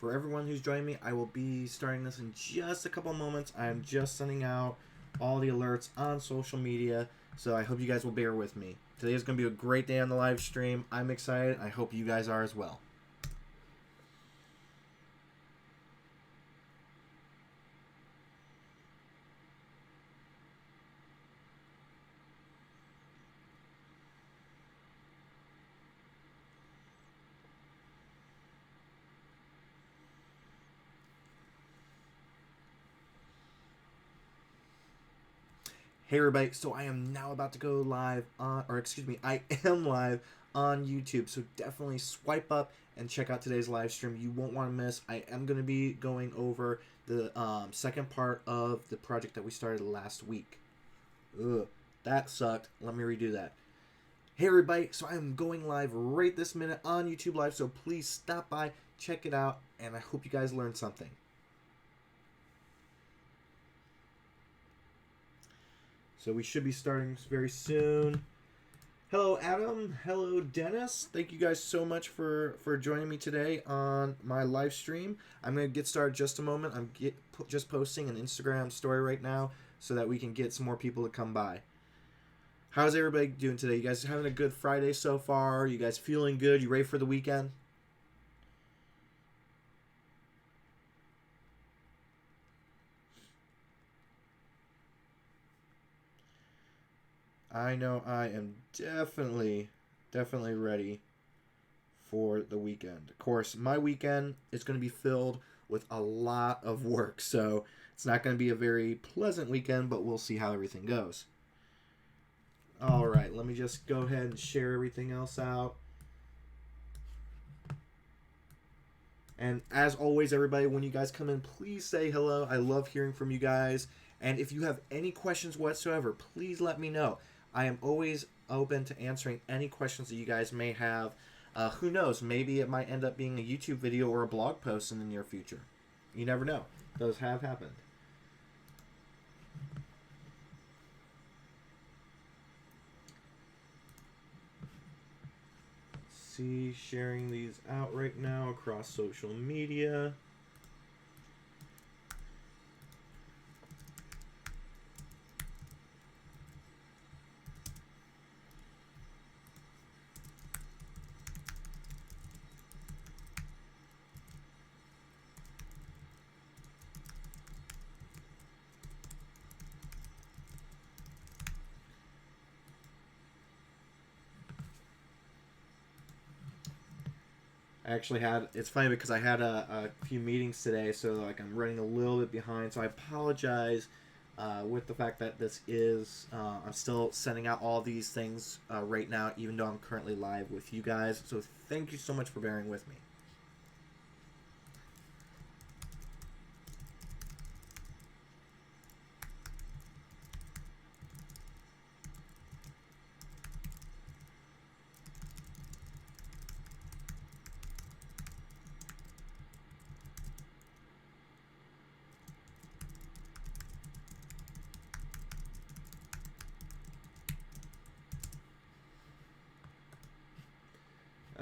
for everyone who's joining me, I will be starting this in just a couple moments. I'm just sending out all the alerts on social media, so I hope you guys will bear with me. Today is going to be a great day on the live stream. I'm excited. I hope you guys are as well. Hey everybody, so I am now about to go live on, I am live on YouTube, so definitely swipe up and check out today's live stream. You won't want to miss. I am going to be going over the second part of the project that we started last week. Ugh, that sucked. Let me redo that. Hey everybody, so I am going live right this minute on YouTube Live, so please stop by, check it out, and I hope you guys learned something. So we should be starting very soon. Hello, Adam. Hello, Dennis. Thank you guys so much for joining me today on my live stream. I'm going to get started just a moment. I'm just posting an Instagram story right now so that we can get some more people to come by. How's everybody doing today? You guys having a good Friday so far? You guys feeling good? You ready for the weekend? I know I am definitely ready for the weekend. Of course, my weekend is going to be filled with a lot of work, so it's not going to be a very pleasant weekend, but we'll see how everything goes. All right, let me just go ahead and share everything else out. And as always, everybody, when you guys come in, please say hello. I love hearing from you guys. And if you have any questions whatsoever, please let me know. I am always open to answering any questions that you guys may have. Who knows? Maybe it might end up being a YouTube video or a blog post in the near future. You never know. Those have happened. Let's see, sharing these out right now across social media. I actually had, it's funny because I had a few meetings today, so like I'm running a little bit behind, so I apologize with the fact that this is, I'm still sending out all these things right now, even though I'm currently live with you guys, so thank you so much for bearing with me.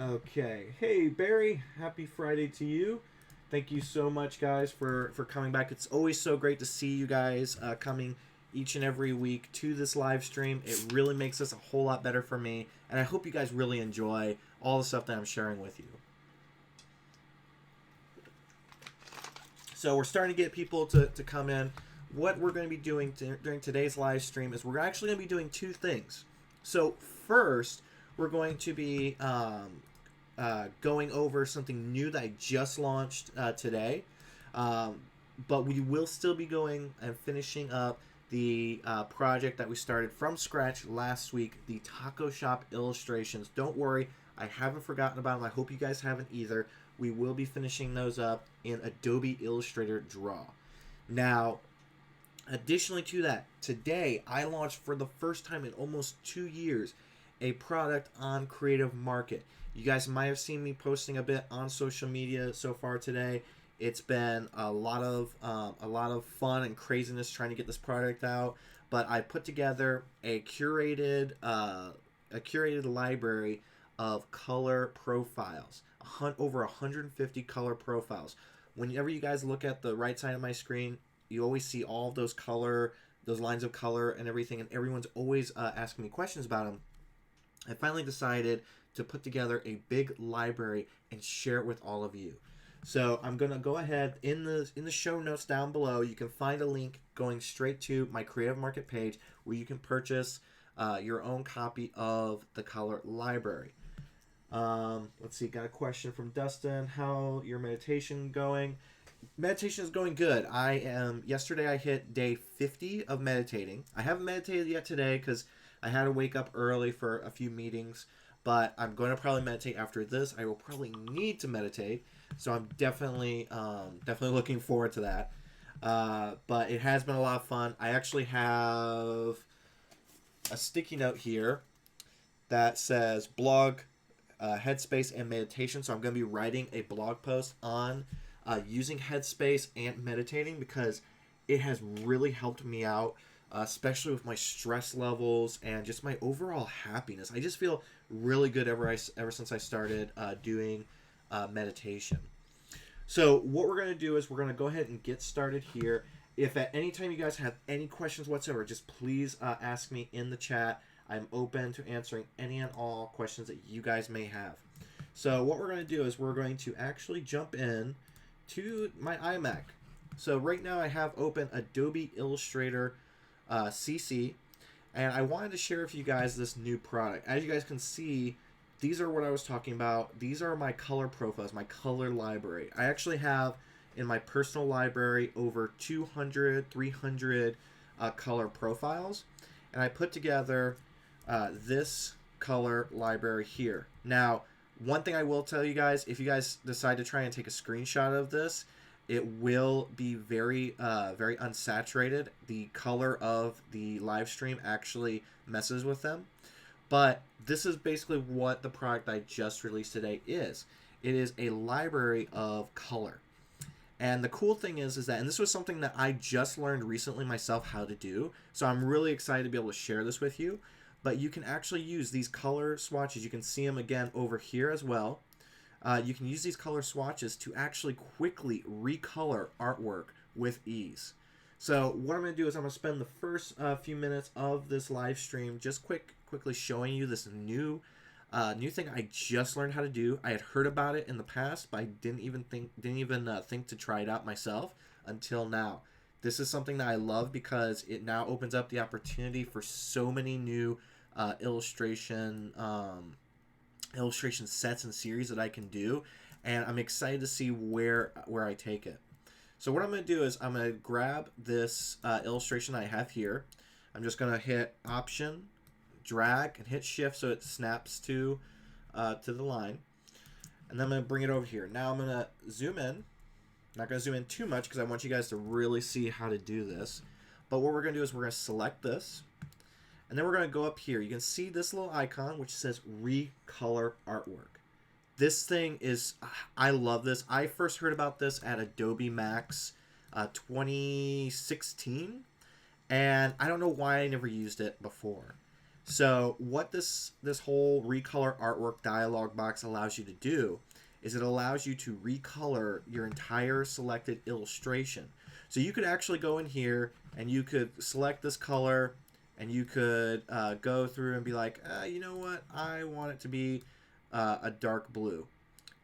Okay. Hey, Barry. Happy Friday to you. Thank you so much, guys, for coming back. It's always so great to see you guys coming each and every week to this live stream. It really makes this a whole lot better for me, and I hope you guys really enjoy all the stuff that I'm sharing with you. So we're starting to get people to come in. What we're going to be doing during today's live stream is we're actually going to be doing two things. So first, we're going to be going over something new that I just launched today. But we will still be going and finishing up the project that we started from scratch last week, the Taco Shop illustrations. Don't worry, I haven't forgotten about them. I hope you guys haven't either. We will be finishing those up in Adobe Illustrator Draw. Now, additionally to that, today I launched for the first time in almost 2 years a product on Creative Market. You guys might have seen me posting a bit on social media so far today. It's been a lot of fun and craziness trying to get this product out, but I put together a curated library of color profiles. over 150 color profiles. Whenever you guys look at the right side of my screen, you always see all of those lines of color and everything, and everyone's always asking me questions about them. I finally decided to put together a big library and share it with all of you. So I'm gonna go ahead in the show notes down below. You can find a link going straight to my Creative Market page where you can purchase your own copy of the color library. Let's see. Got a question from Dustin. How your meditation going? Meditation is going good. Yesterday I hit day 50 of meditating. I haven't meditated yet today because I had to wake up early for a few meetings, but I'm going to probably meditate after this. I will probably need to meditate, so I'm definitely looking forward to that. But it has been a lot of fun. I actually have a sticky note here that says blog, Headspace, and meditation. So I'm going to be writing a blog post on using Headspace and meditating because it has really helped me out, especially with my stress levels and just my overall happiness. I just feel really good ever since I started doing meditation. So what we're going to do is we're going to go ahead and get started here. If at any time you guys have any questions whatsoever, just please ask me in the chat. I'm open to answering any and all questions that you guys may have. So what we're going to do is we're going to actually jump in to my iMac. So right now I have open Adobe Illustrator CC, and I wanted to share with you guys this new product. As you guys can see, these are what I was talking about. These are my color profiles, my color library. I actually have in my personal library over 200, 300 color profiles, and I put together this color library here. Now, one thing I will tell you guys, if you guys decide to try and take a screenshot of this, it will be very unsaturated. The color of the live stream actually messes with them. But this is basically what the product I just released today is. It is a library of color. And the cool thing is that, and this was something that I just learned recently myself how to do, so I'm really excited to be able to share this with you. But you can actually use these color swatches. You can see them again over here as well. You can use these color swatches to actually quickly recolor artwork with ease. So what I'm going to do is I'm going to spend the first few minutes of this live stream just quickly showing you this new thing I just learned how to do. I had heard about it in the past, but I didn't even think to try it out myself until now. This is something that I love because it now opens up the opportunity for so many new illustration sets and series that I can do, and I'm excited to see where I take it. So what I'm going to do is I'm going to grab this illustration I have here. I'm just going to hit Option, drag, and hit Shift so it snaps to the line, and then I'm going to bring it over here. Now I'm going to zoom in. Not going to zoom in too much because I want you guys to really see how to do this. But what we're going to do is we're going to select this, and then we're going to go up here. You can see this little icon which says Recolor Artwork. This thing is, I love this. I first heard about this at Adobe Max 2016, and I don't know why I never used it before. So what this whole Recolor Artwork dialog box allows you to do is it allows you to recolor your entire selected illustration. So you could actually go in here and you could select this color, and you could go through and be like, you know what, I want it to be a dark blue.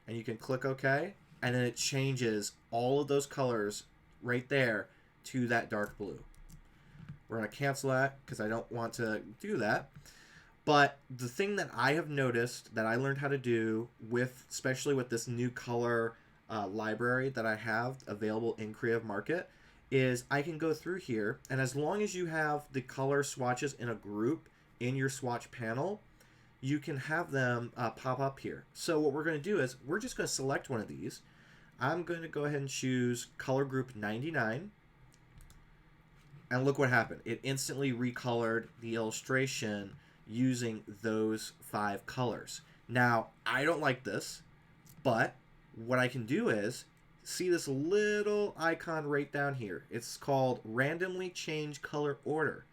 And you can click OK, and then it changes all of those colors right there to that dark blue. We're going to cancel that because I don't want to do that. But the thing that I have noticed that I learned how to do especially with this new color library that I have available in Creative Market, is I can go through here, and as long as you have the color swatches in a group in your swatch panel, you can have them pop up here. So what we're going to do is we're just going to select one of these. I'm going to go ahead and choose color group 99. And look what happened. It instantly recolored the illustration using those 5 colors. Now, I don't like this, but what I can do is see this little icon right down here. It's called Randomly Change Color Order.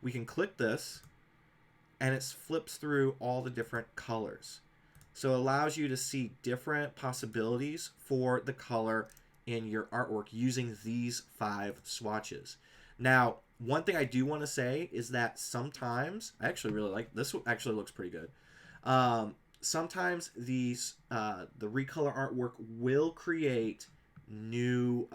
We can click this, and it flips through all the different colors. So it allows you to see different possibilities for the color in your artwork using these 5 swatches. Now, one thing I do want to say is that sometimes, I actually really like this, actually looks pretty good. Sometimes these the recolor artwork will create new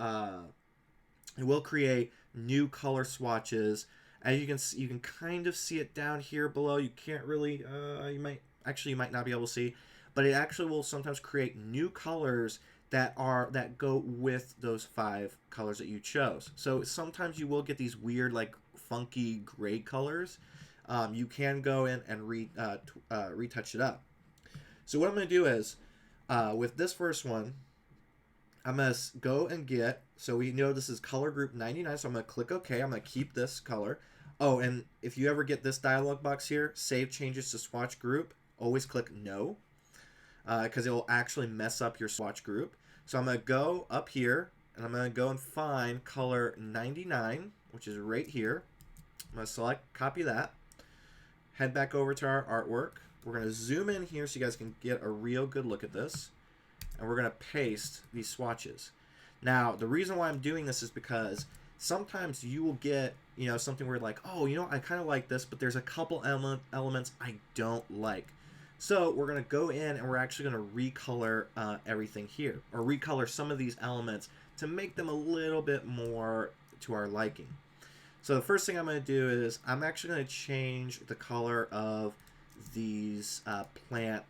color swatches. As you can see, you can kind of see it down here below. You can't really you might not be able to see, but it actually will sometimes create new colors that go with those 5 colors that you chose. So sometimes you will get these weird, like, funky gray colors. You can go in and retouch it up. So what I'm going to do is, with this first one, I'm going to go and get, so we know this is color group 99, so I'm going to click OK. I'm going to keep this color. Oh, and if you ever get this dialog box here, save changes to swatch group, always click no, because it will actually mess up your swatch group. So I'm going to go up here, and I'm going to go and find color 99, which is right here. I'm going to select, copy that, head back over to our artwork. We're going to zoom in here so you guys can get a real good look at this. And we're going to paste these swatches. Now, the reason why I'm doing this is because sometimes you will get, something where like, oh, I kind of like this, but there's a couple elements I don't like. So we're going to go in and we're actually going to recolor everything here, or recolor some of these elements to make them a little bit more to our liking. So the first thing I'm going to do is I'm actually going to change the color of these plant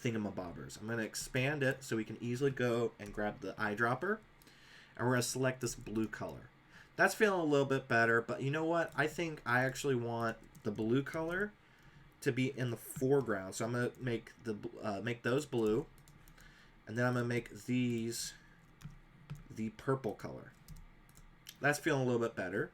thingamabobbers. I'm going to expand it so we can easily go and grab the eyedropper, and we're going to select this blue color. That's feeling a little bit better, but you know what? I think I actually want the blue color to be in the foreground. So I'm going to make those blue, and then I'm going to make these the purple color. That's feeling a little bit better.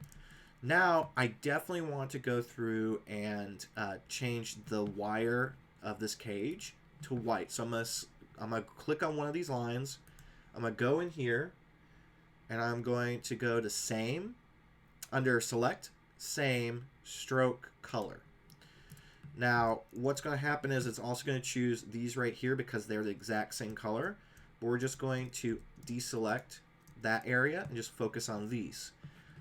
Now, I definitely want to go through and change the wire of this cage to white. So I'm gonna click on one of these lines. I'm going to go in here, and I'm going to go to Same, under Select, Same, Stroke, Color. Now, what's going to happen is it's also going to choose these right here because they're the exact same color. But we're just going to deselect that area and just focus on these.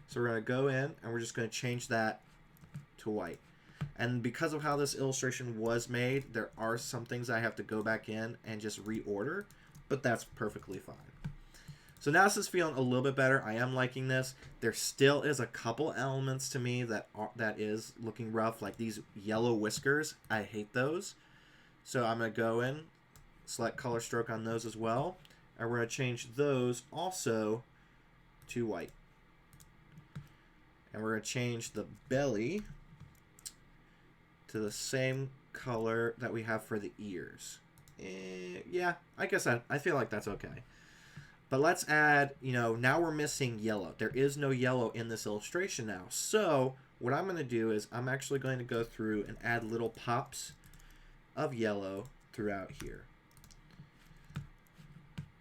So we're going to go in and we're just going to change that to white. And because of how this illustration was made, there are some things I have to go back in and just reorder, but that's perfectly fine. So now this is feeling a little bit better. I am liking this. There still is a couple elements to me that is looking rough, like these yellow whiskers. I hate those. So I'm going to go in, select color stroke on those as well, and we're going to change those also to white. And we're going to change the belly to the same color that we have for the ears. Yeah, I guess I feel like that's okay. But let's add, now we're missing yellow. There is no yellow in this illustration now. So what I'm going to do is I'm actually going to go through and add little pops of yellow throughout here.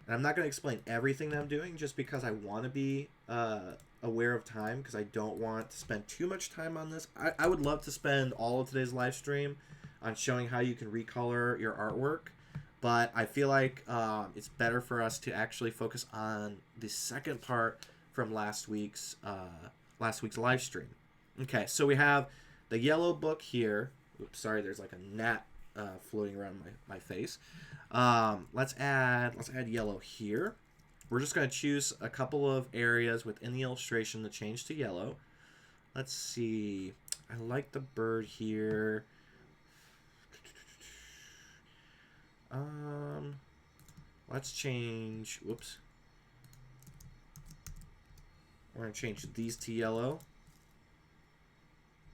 And I'm not going to explain everything that I'm doing just because I want to be aware of time, because I don't want to spend too much time on this. I would love to spend all of today's live stream on showing how you can recolor your artwork, but I feel like it's better for us to actually focus on the second part from last week's live stream. Okay, so we have the yellow book here. Oops, sorry, there's like a gnat floating around my face. Let's add yellow here. We're just going to choose a couple of areas within the illustration to change to yellow. Let's see. I like the bird here. Let's change. Whoops. We're going to change these to yellow.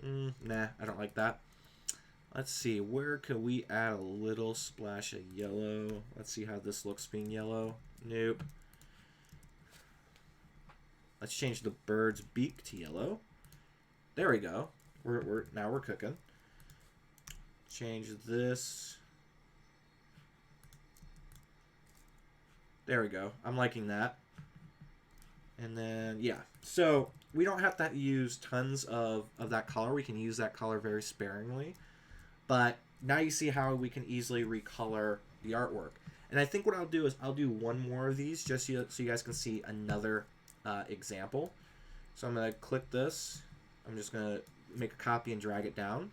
Nah, I don't like that. Let's see. Where could we add a little splash of yellow? Let's see how this looks being yellow. Nope. Let's change the bird's beak to yellow. There we go. Now we're cooking. Change this. There we go. I'm liking that. And then, yeah. So we don't have to use tons of that color. We can use that color very sparingly. But now you see how we can easily recolor the artwork. And I think what I'll do is I'll do one more of these just so you guys can see another example. So I'm going to click this. I'm just going to make a copy and drag it down.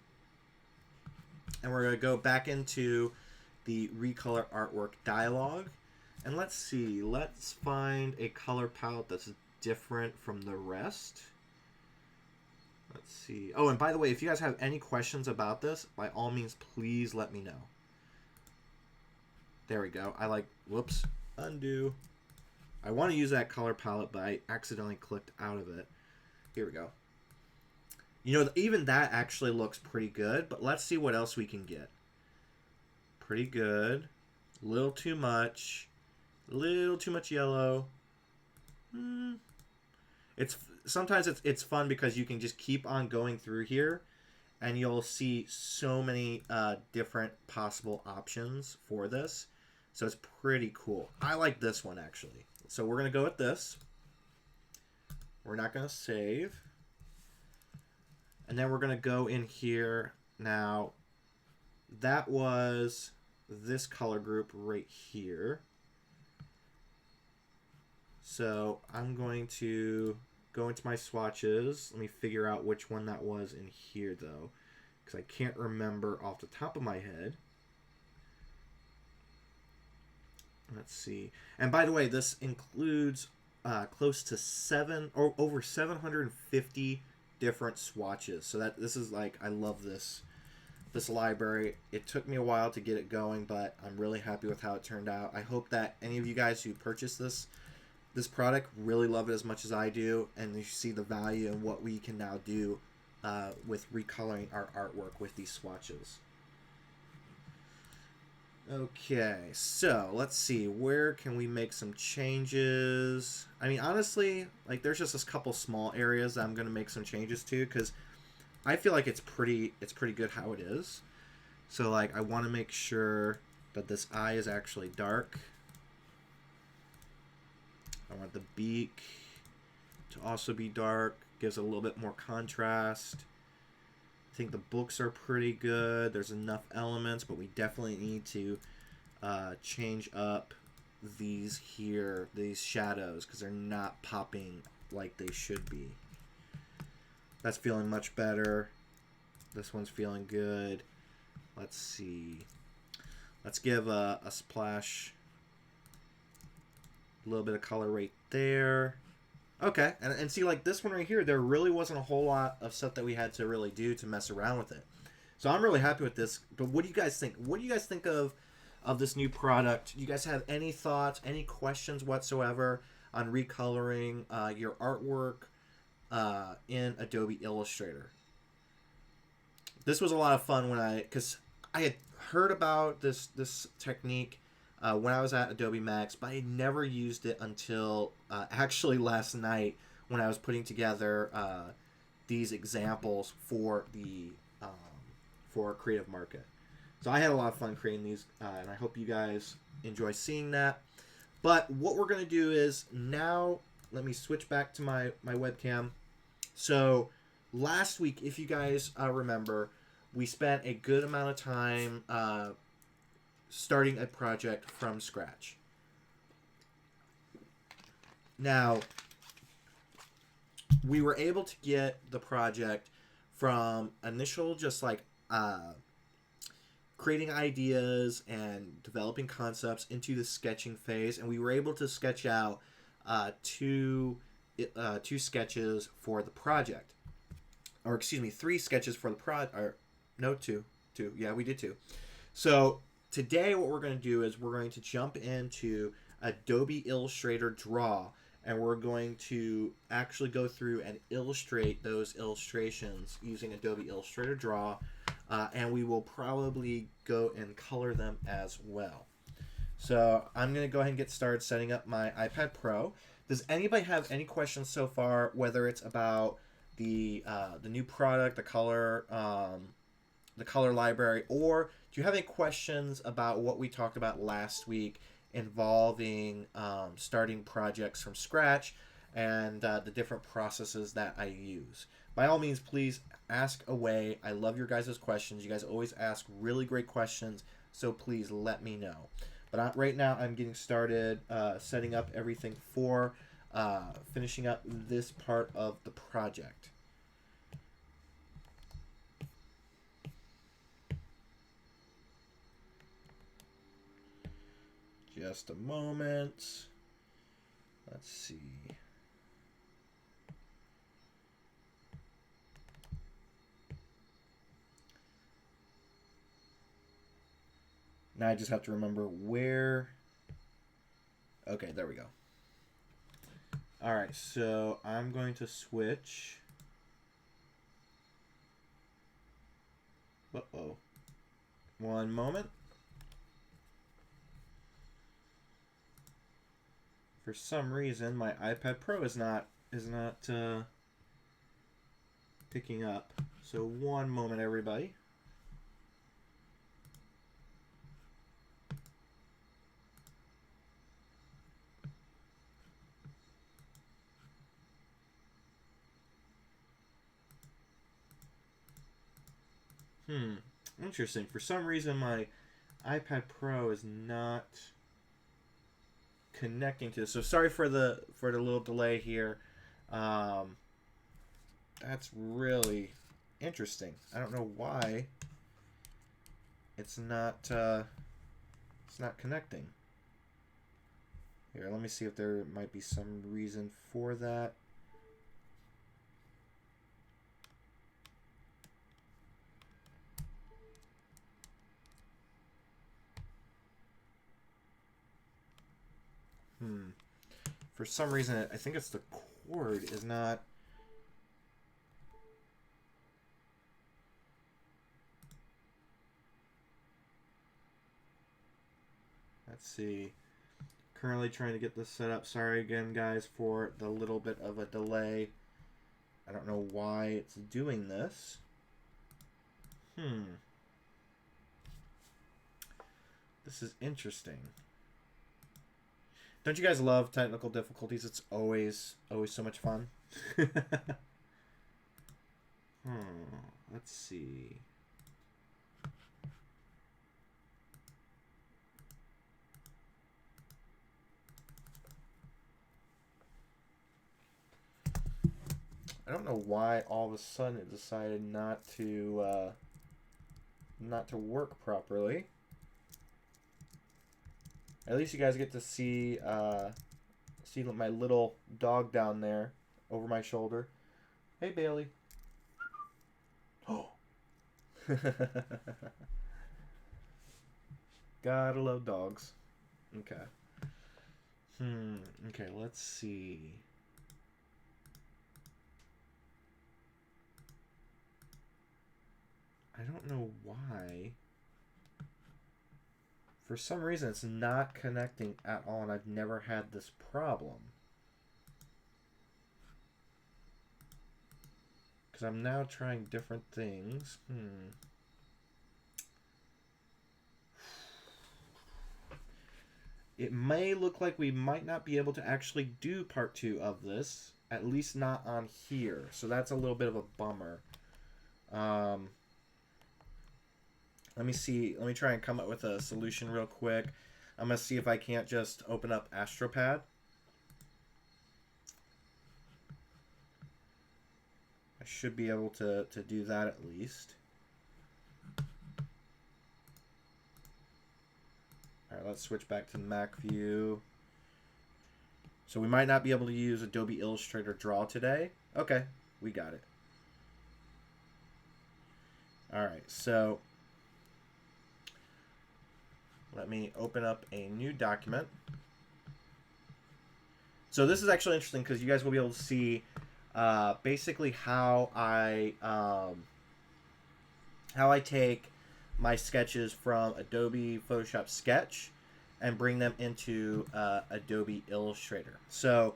And we're going to go back into the recolor artwork dialog. And let's see. Let's find a color palette that's different from the rest. Let's see. Oh, and by the way, if you guys have any questions about this, by all means, please let me know. There we go. Whoops, undo. I want to use that color palette, but I accidentally clicked out of it. Here we go. You know, even that actually looks pretty good, but let's see what else we can get. Pretty good. A little too much. A little too much yellow. Sometimes it's fun because you can just keep on going through here, and you'll see so many different possible options for this. So it's pretty cool. I like this one actually. So we're gonna go with this. We're not gonna save. And then we're gonna go in here. Now, that was this color group right here. So I'm going to go into my swatches. Let me figure out which one that was in here though, because I can't remember off the top of my head. Let's see. And by the way, this includes close to over 750 different swatches. So this is like, I love this library. It took me a while to get it going, but I'm really happy with how it turned out. I hope that any of you guys who purchased this product really love it as much as I do, and you see the value in what we can now do with recoloring our artwork with these swatches. Okay, so let's see, where can we make some changes? I mean, honestly, like there's just a couple small areas that I'm going to make some changes to, because I feel like it's pretty good how it is. So like I want to make sure that this eye is actually dark. I want the beak to also be dark, gives it a little bit more contrast. I think the books are pretty good. There's enough elements, but we definitely need to change up these shadows, because they're not popping like they should be. That's feeling much better. This one's feeling good. Let's see. Let's give a splash, a little bit of color right there. Okay, and see, like this one right here, there really wasn't a whole lot of stuff that we had to really do to mess around with it. So I'm really happy with this. But what do you guys think? What do you guys think of this new product? Do you guys have any thoughts, any questions whatsoever on recoloring your artwork in Adobe Illustrator? This was a lot of fun because I had heard about this technique when I was at Adobe Max, but I never used it until actually last night when I was putting together these examples for Creative Market. So I had a lot of fun creating these, and I hope you guys enjoy seeing that. But what we're going to do is now, let me switch back to my webcam. So last week, if you guys remember, we spent a good amount of time starting a project from scratch. Now, we were able to get the project from initial just like creating ideas and developing concepts into the sketching phase, and we were able to sketch out two sketches for the project. Or excuse me, 3 sketches for the project. No, 2. Yeah, we did 2. So today what we're going to do is we're going to jump into Adobe Illustrator Draw, and we're going to actually go through and illustrate those illustrations using Adobe Illustrator Draw, and we will probably go and color them as well. So I'm going to go ahead and get started setting up my iPad Pro. Does anybody have any questions so far, whether it's about the new product, the color library, or do you have any questions about what we talked about last week involving starting projects from scratch and the different processes that I use? By all means, please ask away. I love your guys' questions. You guys always ask really great questions, so please let me know. But right now I'm getting started setting up everything for finishing up this part of the project. Just a moment. Let's see. Now I just have to remember where. Okay, there we go. All right, so I'm going to switch. Uh-oh. One moment. For some reason, my iPad Pro is not picking up. So one moment, everybody. Interesting. For some reason, my iPad Pro is not connecting to this. So sorry for the little delay here. That's really interesting. I don't know why it's not connecting. Here, let me see if there might be some reason for that. For some reason, I think it's the cord is not. Let's see. Currently trying to get this set up. Sorry again, guys, for the little bit of a delay. I don't know why it's doing this. This is interesting. Don't you guys love technical difficulties? It's always so much fun. Let's see. I don't know why all of a sudden it decided not to work properly. At least you guys get to see my little dog down there over my shoulder. Hey, Bailey. Oh. Gotta love dogs. Okay. Okay, let's see. I don't know why. For some reason, it's not connecting at all, and I've never had this problem. Because I'm now trying different things. It may look like we might not be able to actually do part 2 of this. At least not on here. So that's a little bit of a bummer. Let me see. Let me try and come up with a solution real quick. I'm going to see if I can't just open up AstroPad. I should be able to do that at least. All right, let's switch back to Mac view. So we might not be able to use Adobe Illustrator Draw today. Okay, we got it. All right, so let me open up a new document. So this is actually interesting because you guys will be able to see basically how I take my sketches from Adobe Photoshop Sketch and bring them into Adobe Illustrator. So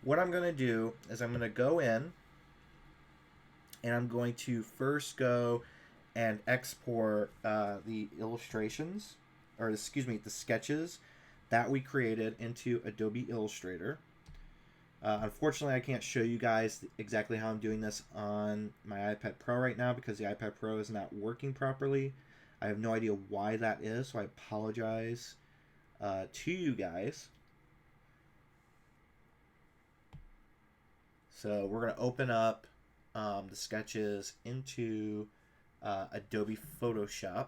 what I'm going to do is I'm going to go in and I'm going to first go and export the illustrations, or excuse me, the sketches that we created into Adobe Illustrator. Unfortunately, I can't show you guys exactly how I'm doing this on my iPad Pro right now because the iPad Pro is not working properly. I have no idea why that is, so I apologize to you guys. So we're going to open up the sketches into Adobe Photoshop.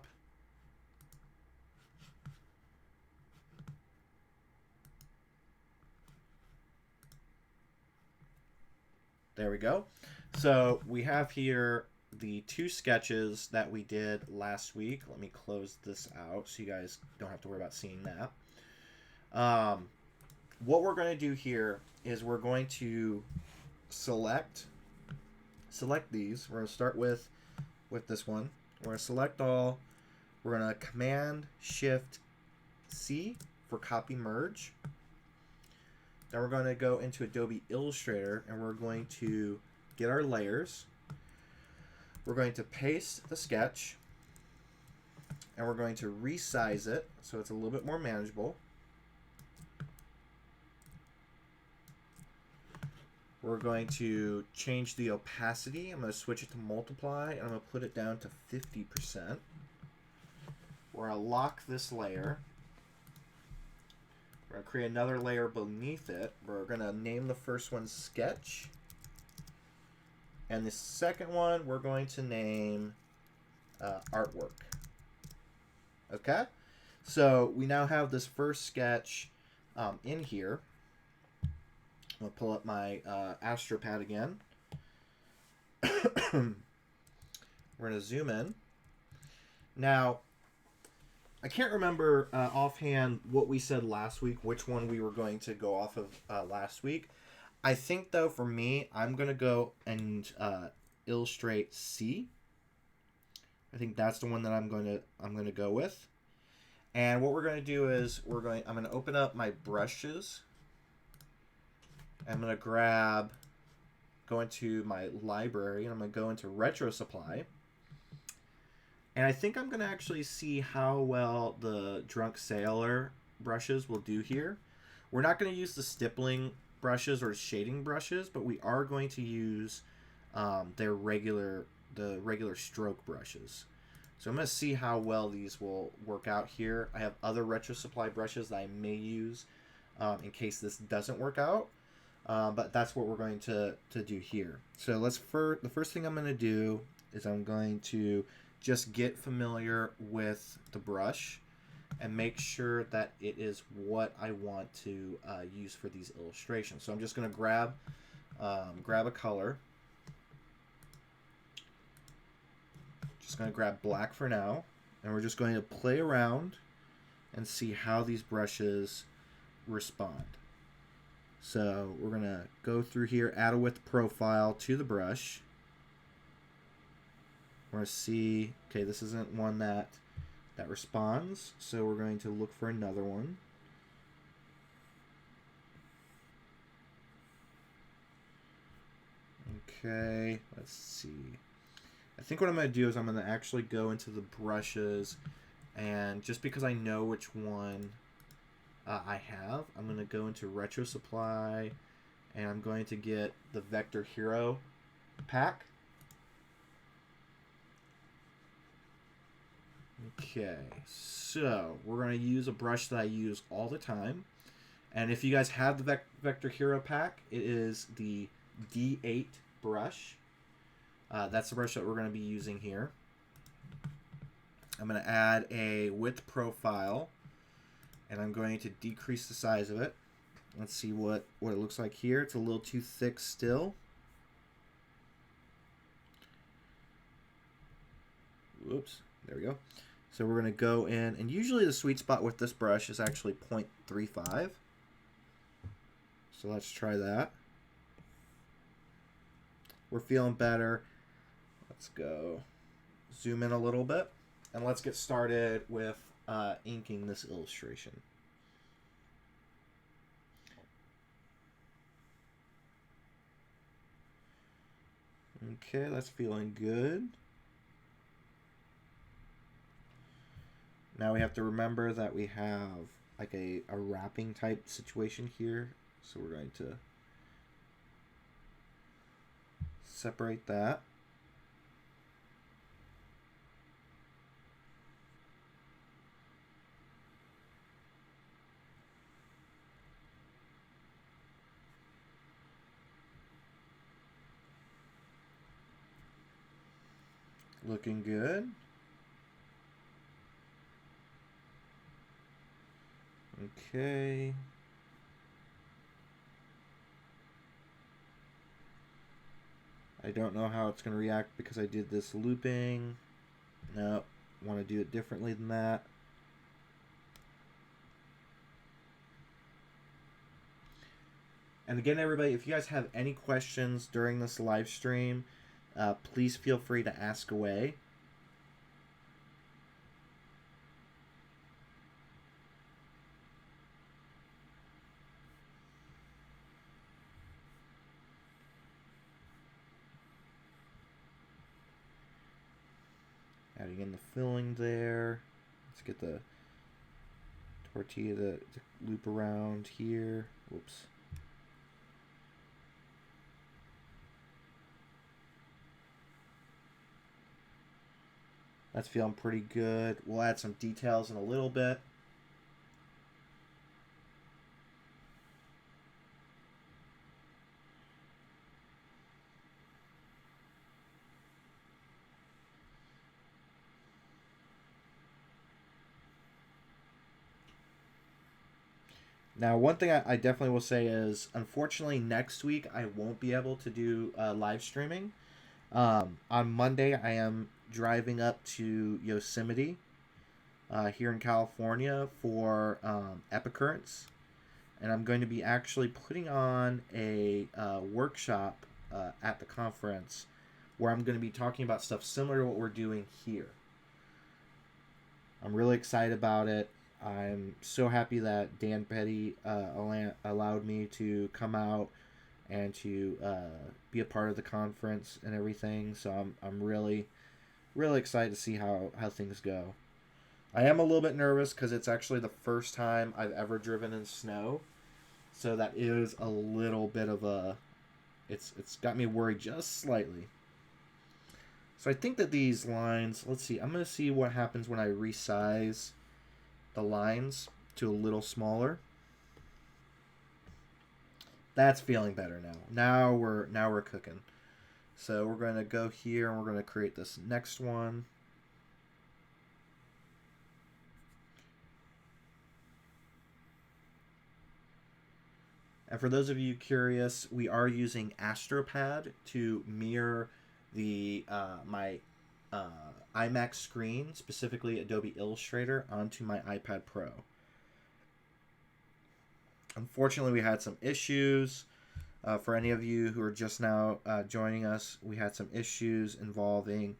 There we go. So we have here the 2 sketches that we did last week. Let me close this out so you guys don't have to worry about seeing that. What we're going to do here is we're going to select these. We're going to start with this one. We're going to select all. We're going to Command Shift C for copy merge. Then we're going to go into Adobe Illustrator and we're going to get our layers. We're going to paste the sketch and we're going to resize it so it's a little bit more manageable. We're going to change the opacity. I'm going to switch it to multiply and I'm going to put it down to 50%. We're going to lock this layer. We're going to create another layer beneath it. We're going to name the first one sketch. And the second one we're going to name artwork. Okay? So we now have this first sketch in here. I'm going to pull up my AstroPad again. We're going to zoom in. Now, I can't remember offhand what we said last week, which one we were going to go off of last week. I think, though, for me, I'm going to go and illustrate C. I think that's the one that I'm going to go with. And what we're going to do is I'm going to open up my brushes. I'm going to go into my library, and I'm going to go into Retro Supply. And I think I'm going to actually see how well the Drunk Sailor brushes will do here. We're not going to use the stippling brushes or shading brushes, but we are going to use the regular stroke brushes. So I'm going to see how well these will work out here. I have other Retro Supply brushes that I may use in case this doesn't work out. But that's what we're going to do here. So the first thing I'm going to do is I'm going to just get familiar with the brush and make sure that it is what I want to use for these illustrations. So I'm just going to grab a color. Just going to grab black for now, and we're just going to play around and see how these brushes respond. So we're going to go through here, add a width profile to the brush. We're going to see, okay, this isn't one that responds, so we're going to look for another one. Okay, let's see. I think what I'm going to do is I'm going to actually go into the brushes, and just because I know which one I have, I'm going to go into Retro Supply, and I'm going to get the Vector Hero pack. Okay, so we're going to use a brush that I use all the time. And if you guys have the Vector Hero pack, it is the D8 brush. That's the brush that we're going to be using here. I'm going to add a width profile, and I'm going to decrease the size of it. Let's see what it looks like here. It's a little too thick still. Whoops, there we go. So we're going to go in, and usually the sweet spot with this brush is actually 0.35. So let's try that. We're feeling better. Let's go zoom in a little bit, and let's get started with inking this illustration. Okay, that's feeling good. Now we have to remember that we have like a wrapping type situation here. So we're going to separate that. Looking good. Okay. I don't know how it's going to react because I did this looping. No, want to do it differently than that. And again, everybody, if you guys have any questions during this live stream, please feel free to ask away. Adding in the filling there. Let's get the tortilla to loop around here. Whoops. That's feeling pretty good. We'll add some details in a little bit. Now, one thing I definitely will say is, unfortunately, next week I won't be able to do live streaming. On Monday, I am driving up to Yosemite here in California for Epicurrents. And I'm going to be actually putting on a workshop at the conference where I'm going to be talking about stuff similar to what we're doing here. I'm really excited about it. I'm so happy that Dan Petty allowed me to come out and to be a part of the conference and everything. So I'm really, really excited to see how things go. I am a little bit nervous because it's actually the first time I've ever driven in snow. So that is a little bit of a... It's got me worried just slightly. So I think that these lines... Let's see. I'm going to see what happens when I resize the lines to a little smaller. That's feeling better now. Now we're cooking. So we're going to go here and we're going to create this next one. And for those of you curious, we are using AstroPad to mirror the my iMac screen, specifically Adobe Illustrator, onto my iPad Pro. Unfortunately, we had some issues. For any of you who are just now joining us, we had some issues involving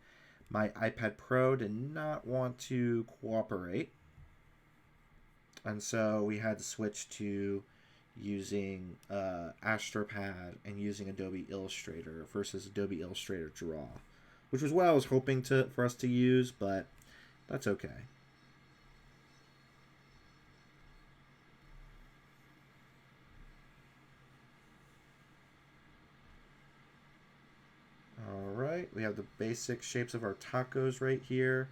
my iPad Pro did not want to cooperate. And so we had to switch to using AstroPad and using Adobe Illustrator versus Adobe Illustrator Draw, which was what I was hoping for us to use, but that's okay. All right, we have the basic shapes of our tacos right here.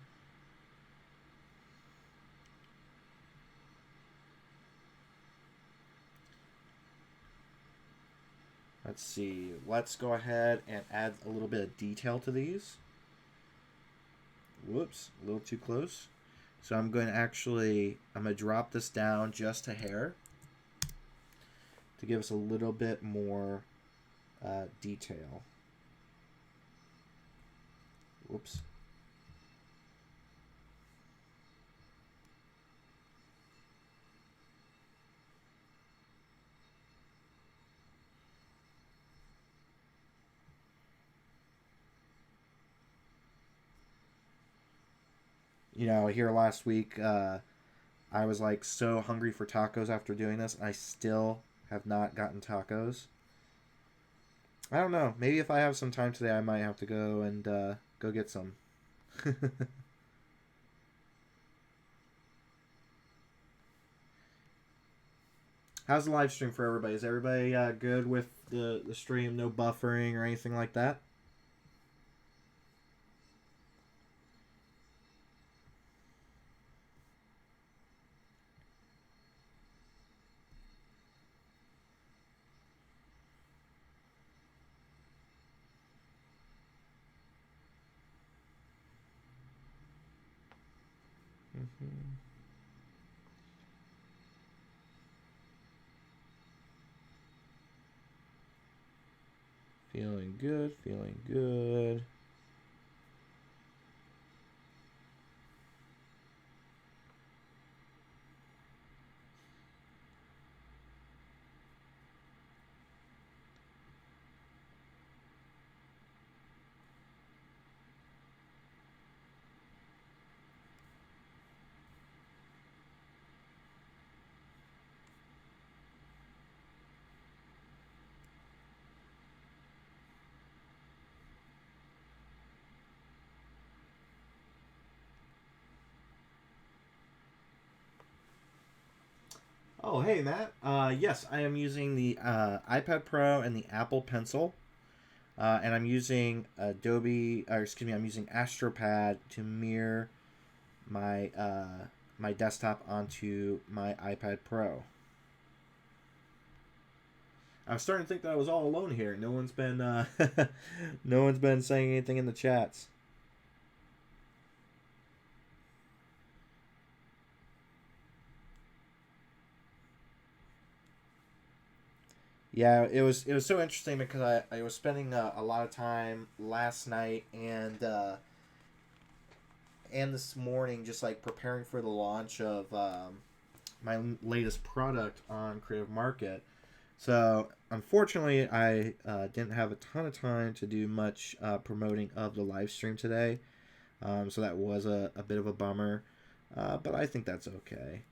Let's see. Let's go ahead and add a little bit of detail to these. Whoops, a little too close. So I'm going to drop this down just a hair to give us a little bit more detail. Whoops. You know, here last week, I was like so hungry for tacos after doing this. I still have not gotten tacos. I don't know. Maybe if I have some time today, I might have to go and go get some. How's the live stream for everybody? Is everybody good with the stream? No buffering or anything like that? Feeling good, feeling good. Oh, hey, Matt. Yes, I am using the iPad Pro and the Apple Pencil. And I'm using I'm using AstroPad to mirror my my desktop onto my iPad Pro. I was starting to think that I was all alone here. No one's been no one's been saying anything in the chats. Yeah, it was so interesting because I was spending a lot of time last night and this morning just like preparing for the launch of my latest product on Creative Market. So unfortunately, I didn't have a ton of time to do much promoting of the live stream today. So that was a bit of a bummer, but I think that's okay.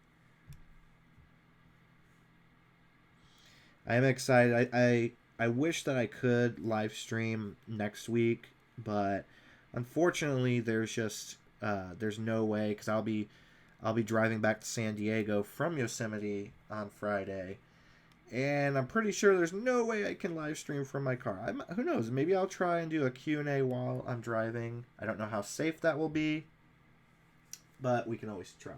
I am excited. I wish that I could live stream next week, but unfortunately, there's no way because I'll be driving back to San Diego from Yosemite on Friday, and I'm pretty sure there's no way I can live stream from my car. Who knows? Maybe I'll try and do a Q&A while I'm driving. I don't know how safe that will be, but we can always try.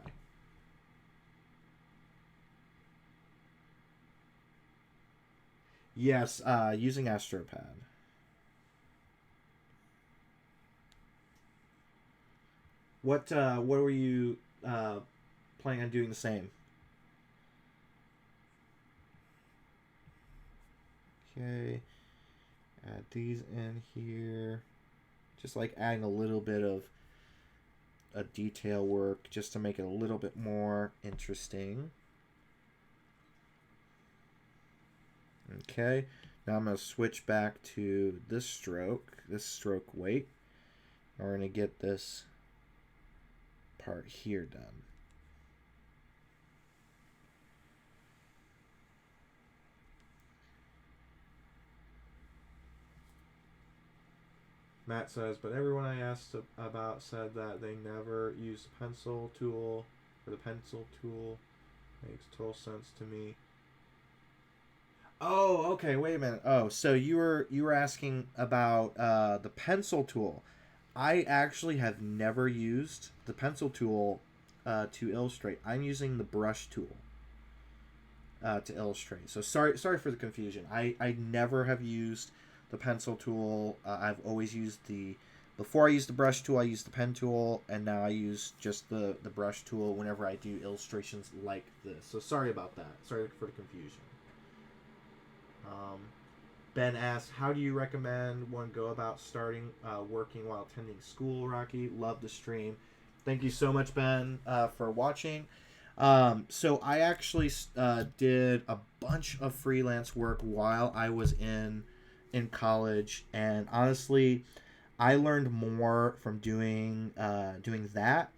Yes, using AstroPad. What were you planning on doing the same? Okay, add these in here. Just like adding a little bit of a detail work just to make it a little bit more interesting. Okay, now I'm going to switch back to this stroke weight. We're going to get this part here done. Matt says, but everyone I asked about said that they never used the pencil tool or the pencil tool. Makes total sense to me. Oh, okay. Wait a minute. Oh, so you were asking about the pencil tool. I actually have never used the pencil tool to illustrate. I'm using the brush tool to illustrate. So sorry for the confusion. I never have used the pencil tool. I've always used before I used the brush tool, I used the pen tool, and now I use just the brush tool whenever I do illustrations like this. So sorry about that. Sorry for the confusion. Um, Ben asks, how do you recommend one go about starting working while attending school, Rocky? Love the stream. Thank you so much, Ben, for watching. So I actually did a bunch of freelance work while I was in college, and honestly, I learned more from doing that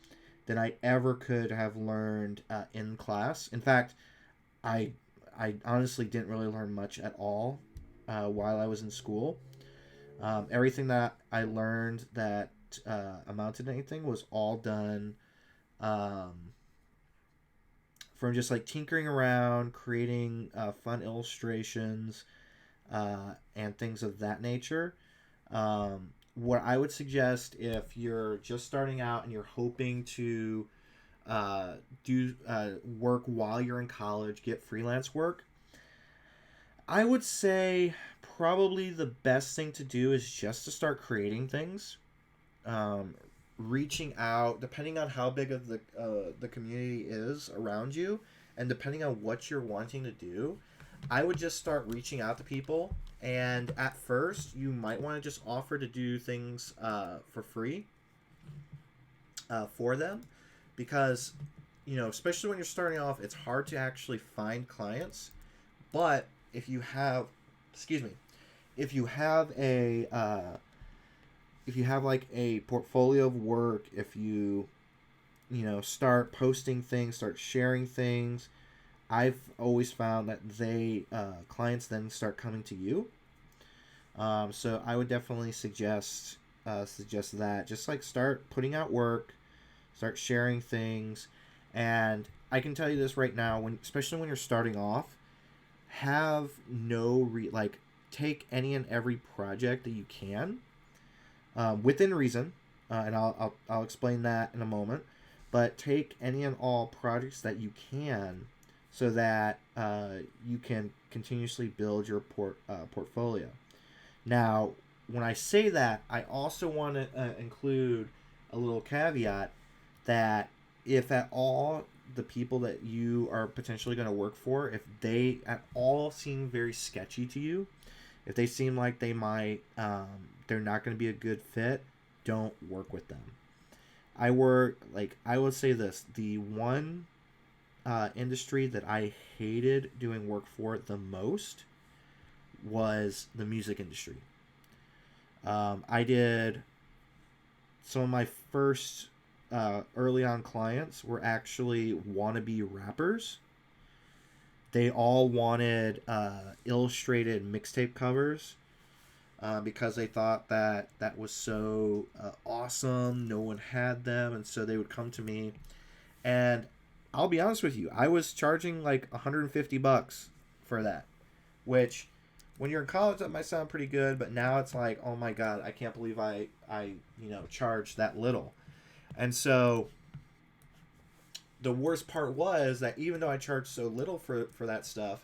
than I ever could have learned in class. In fact, I I honestly didn't really learn much at all while I was in school. Everything that I learned that amounted to anything was all done um, from just like tinkering around, creating fun illustrations, and things of that nature. What I would suggest if you're just starting out and you're hoping to do work while you're in college, get freelance work, I would say probably the best thing to do is just to start creating things. Um, reaching out, depending on how big of the community is around you, and depending on what you're wanting to do, I would just start reaching out to people. And at first, you might want to just offer to do things for free for them, because especially when you're starting off, it's hard to actually find clients. But if you have, excuse me, if you have like a portfolio of work, if you start posting things, start sharing things, I've always found that clients then start coming to you. So I would definitely suggest that, just like start putting out work, start sharing things. And I can tell you this right now, especially when you're starting off, have take any and every project that you can, within reason, and I'll explain that in a moment. But take any and all projects that you can, so that you can continuously build your portfolio. Now, when I say that, I also want to include a little caveat that if at all the people that you are potentially going to work for, if they at all seem very sketchy to you, if they seem like they might, they're not going to be a good fit, don't work with them. I would say this, the one industry that I hated doing work for the most was the music industry. I did some of my first early on clients were actually wannabe rappers. They all wanted illustrated mixtape covers because they thought that was so awesome. No one had them, and so they would come to me. And I'll be honest with you, I was charging like $150 for that, which when you're in college that might sound pretty good, but now it's like, oh my god, I can't believe I charged that little. And so the worst part was that even though I charged so little for that stuff,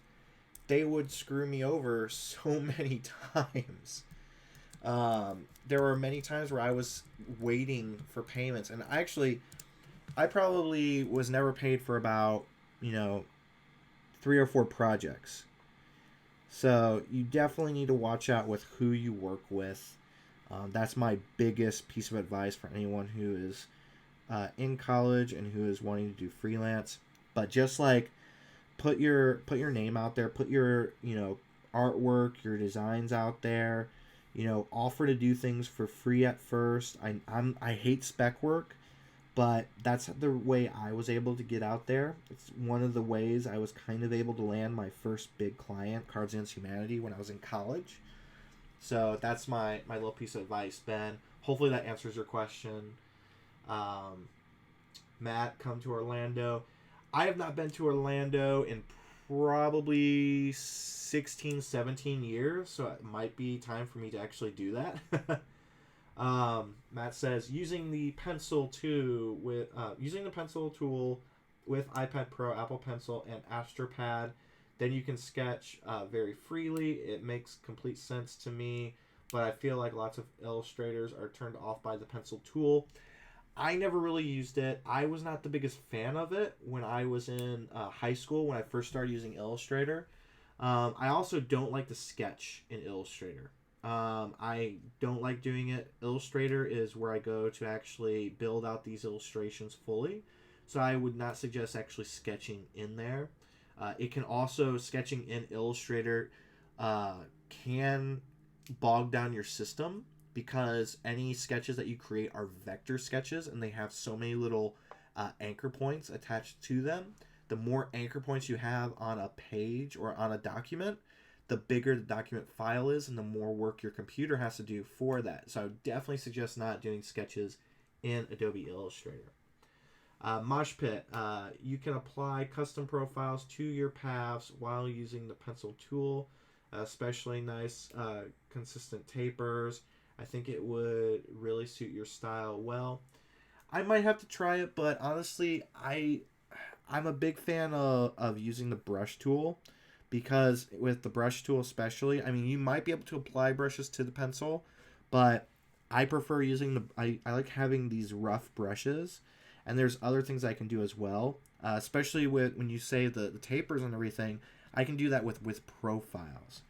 they would screw me over so many times. There were many times where I was waiting for payments, and I probably was never paid for about 3 or 4 projects. So you definitely need to watch out with who you work with. That's my biggest piece of advice for anyone who is in college and who is wanting to do freelance. But just like put your name out there, put your artwork, your designs out there. Offer to do things for free at first. I hate spec work, but that's the way I was able to get out there. It's one of the ways I was kind of able to land my first big client, Cards Against Humanity, when I was in college. So that's my little piece of advice, Ben. Hopefully that answers your question. Matt, come to Orlando. I have not been to Orlando in probably 16, 17 years, so it might be time for me to actually do that. Matt says using the pencil tool with iPad Pro, Apple Pencil, and AstroPad, then you can sketch very freely. It makes complete sense to me, but I feel like lots of illustrators are turned off by the pencil tool. I never really used it. I was not the biggest fan of it when I was in high school, when I first started using Illustrator. I also don't like to sketch in Illustrator. I don't like doing it. Illustrator is where I go to actually build out these illustrations fully. So I would not suggest actually sketching in there. It can also, sketching in Illustrator can bog down your system, because any sketches that you create are vector sketches, and they have so many little anchor points attached to them. The more anchor points you have on a page or on a document, the bigger the document file is, and the more work your computer has to do for that. So I would definitely suggest not doing sketches in Adobe Illustrator. Mosh Pit, you can apply custom profiles to your paths while using the pencil tool, especially nice consistent tapers. I think it would really suit your style well. I might have to try it, but honestly, I'm a big fan of using the brush tool, because with the brush tool especially, I mean, you might be able to apply brushes to the pencil, but I prefer using I like having these rough brushes, and there's other things I can do as well, especially with when you say the tapers and everything. I can do that with profiles.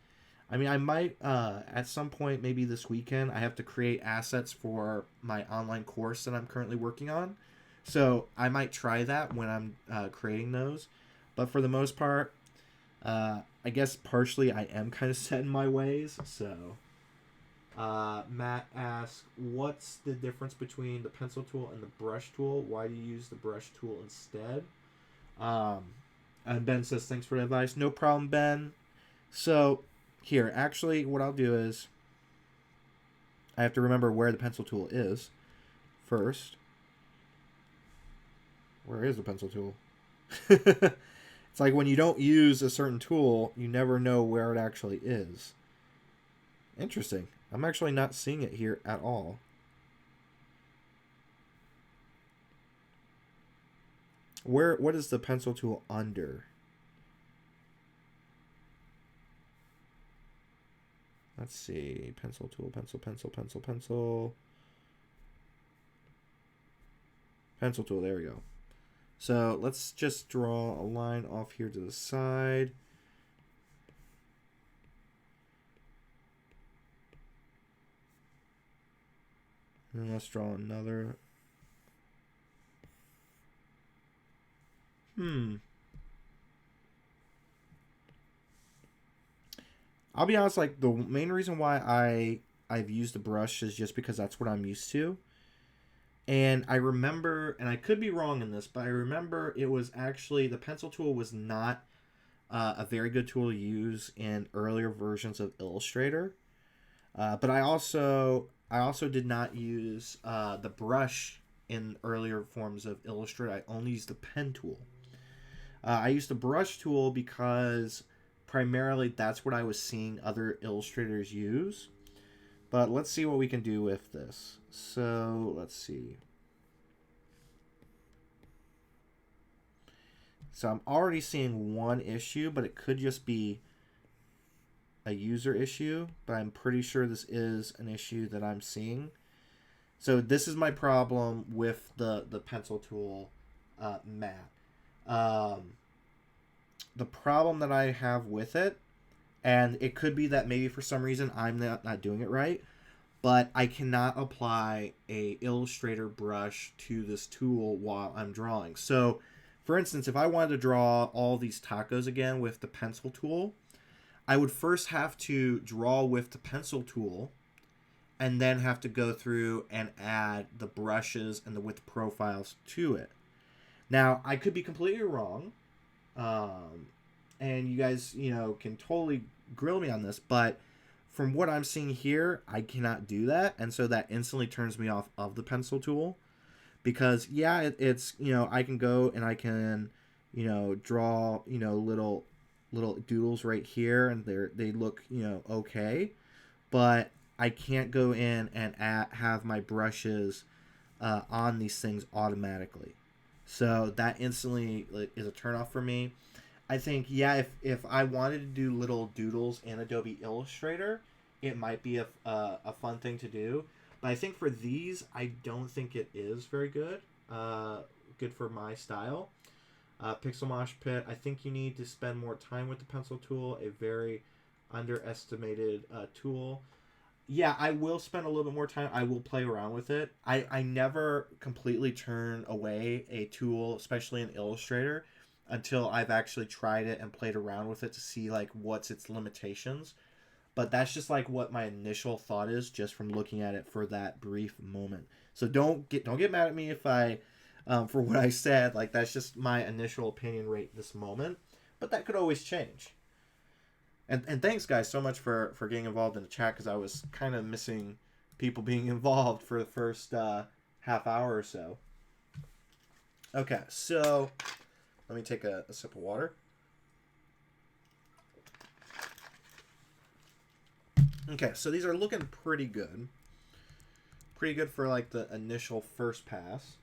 I mean, I might at some point, maybe this weekend, I have to create assets for my online course that I'm currently working on. So I might try that when I'm creating those. But for the most part, I guess partially I am kind of set in my ways. So Matt asks, what's the difference between the pencil tool and the brush tool? Why do you use the brush tool instead? Um, and Ben says, thanks for the advice. No problem, Ben. So here, actually, what I'll do is I have to remember where the pencil tool is first. Where is the pencil tool? It's like when you don't use a certain tool, you never know where it actually is. Interesting. I'm actually not seeing it here at all. What is the pencil tool under? Let's see. Pencil tool, pencil. Pencil tool, there we go. So let's just draw a line off here to the side. And then let's draw another. I'll be honest, like the main reason why I've used the brush is just because that's what I'm used to. And I remember, and I could be wrong in this, but I remember it was actually, the pencil tool was not a very good tool to use in earlier versions of Illustrator. But I also did not use the brush in earlier forms of Illustrator. I only used the pen tool. I used the brush tool because primarily that's what I was seeing other illustrators use. But let's see what we can do with this. So let's see. So I'm already seeing one issue, but it could just be a user issue. But I'm pretty sure this is an issue that I'm seeing. So this is my problem with the pencil tool matte. The problem that I have with it, and it could be that maybe for some reason I'm not doing it right, but I cannot apply a Illustrator brush to this tool while I'm drawing. So, for instance, if I wanted to draw all these tacos again with the pencil tool, I would first have to draw with the pencil tool and then have to go through and add the brushes and the width profiles to it. Now, I could be completely wrong, and you guys, can totally grill me on this, but from what I'm seeing here, I cannot do that, and so that instantly turns me off of the pencil tool, because it's I can go and I can draw little doodles right here, and they look okay, but I can't go in and have my brushes on these things automatically. So that instantly is a turnoff for me. I think, if I wanted to do little doodles in Adobe Illustrator, it might be a fun thing to do. But I think for these, I don't think it is very good. Good for my style. Pixel Mosh Pit, I think you need to spend more time with the pencil tool, a very underestimated tool. Yeah, I will spend a little bit more time. I will play around with it. I never completely turn away a tool, especially in Illustrator, until I've actually tried it and played around with it to see what's its limitations. But that's just what my initial thought is, just from looking at it for that brief moment. So don't get mad at me if I for what I said. That's just my initial opinion right this moment. But that could always change. And thanks, guys, so much for getting involved in the chat, because I was kind of missing people being involved for the first half hour or so. Okay, so let me take a sip of water. Okay, so these are looking pretty good. Pretty good for the initial first pass.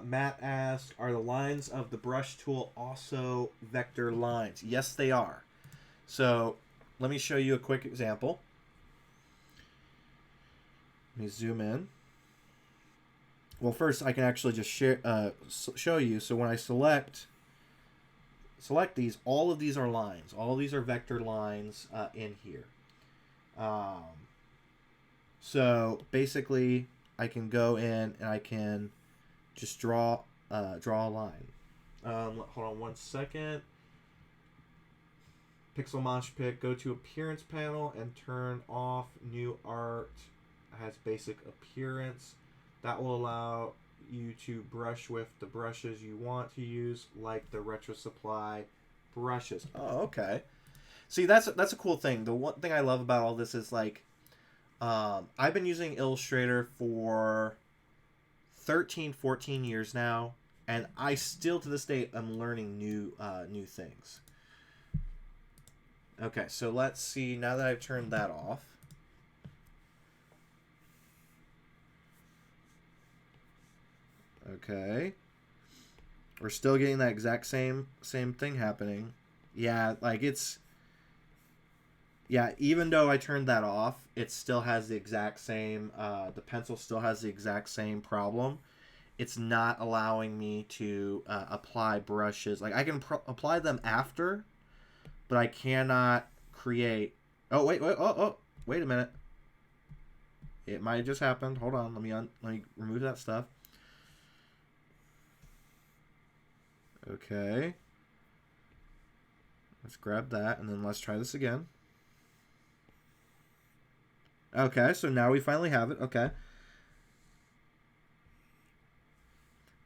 Matt asked, are the lines of the brush tool also vector lines? Yes, they are. So let me show you a quick example. Let me zoom in. Well, first I can actually just show you. So when I select these, all of these are lines. All of these are vector lines in here. So basically, I can go in and I can just draw a line. Hold on one second. Pixel Mosh Pit, go to Appearance panel and turn off New Art has Basic Appearance. That will allow you to brush with the brushes you want to use, like the Retro Supply brushes. Oh, okay. See, that's a cool thing. The one thing I love about all this is like, I've been using Illustrator for 13, 14 years now, and I still to this day am learning new things. Okay, so let's see, now that I've turned that off. Okay. We're still getting that exact same thing happening. Yeah, like it's... Yeah, even though I turned that off, it still has the exact same... the pencil still has the exact same problem. It's not allowing me to apply brushes. Like, I can apply them after, but I cannot create... Oh, wait, wait a minute. It might have just happened. Hold on, let me remove that stuff. Okay. Let's grab that, and then let's try this again. Okay, so now we finally have it. Okay.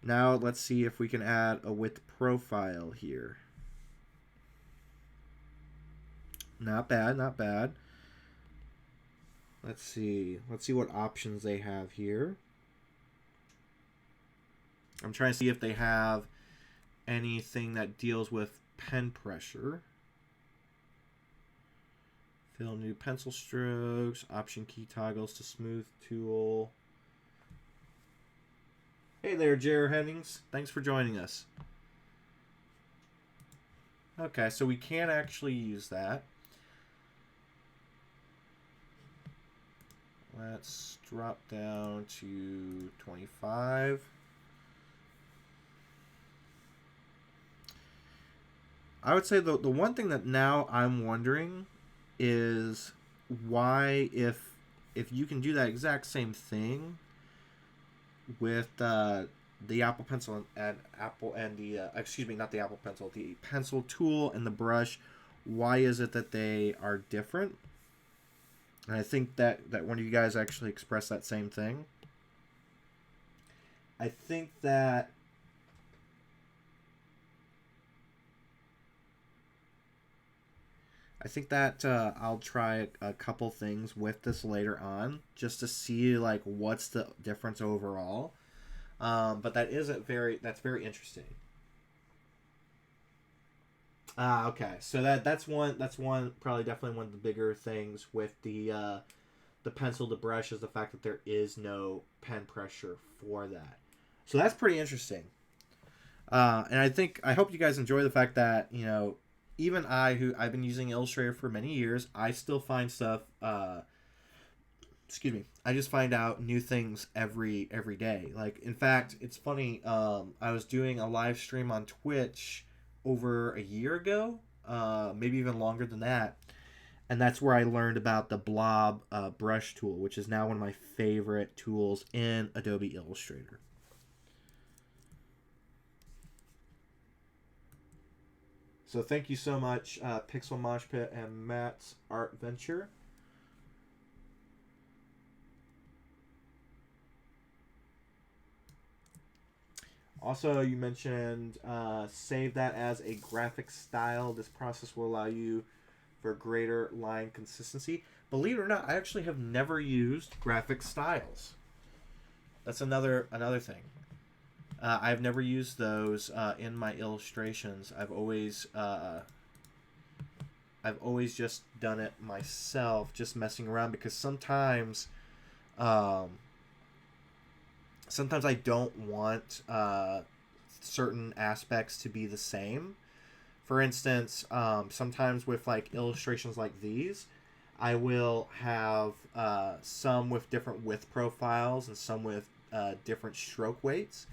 Now let's see if we can add a width profile here. Not bad, not bad. Let's see. Let's see what options they have here. I'm trying to see if they have anything that deals with pen pressure. Fill new pencil strokes, option key toggles to smooth tool. Hey there, J.R. Hennings. Thanks for joining us. Okay, so we can actually use that. Let's drop down to 25. I would say the one thing that now I'm wondering is why, if you can do that exact same thing with the Apple Pencil and the excuse me, not the Apple Pencil, the pencil tool and the brush, why is it that they are different? And I think that one of you guys actually expressed that same thing. I think that I'll try a couple things with this later on just to see like what's the difference overall. But that's very interesting. Okay, so that's one probably definitely one of the bigger things with the pencil to brush is the fact that there is no pen pressure for that. So that's pretty interesting. And I hope you guys enjoy the fact that, you know, even I've been using Illustrator for many years, I still find stuff, excuse me, I just find out new things every day. Like, in fact, it's funny, I was doing a live stream on Twitch over a year ago, maybe even longer than that, and that's where I learned about the blob brush tool, which is now one of my favorite tools in Adobe Illustrator. So thank you so much, Pixel Mosh Pit and Matt's Art Venture. Also, you mentioned save that as a graphic style. This process will allow you for greater line consistency. Believe it or not, I actually have never used graphic styles. That's another thing. I've never used those in my illustrations. I've always just done it myself, just messing around, because sometimes I don't want certain aspects to be the same. For instance, sometimes with like illustrations like these, I will have some with different width profiles and some with different stroke weights,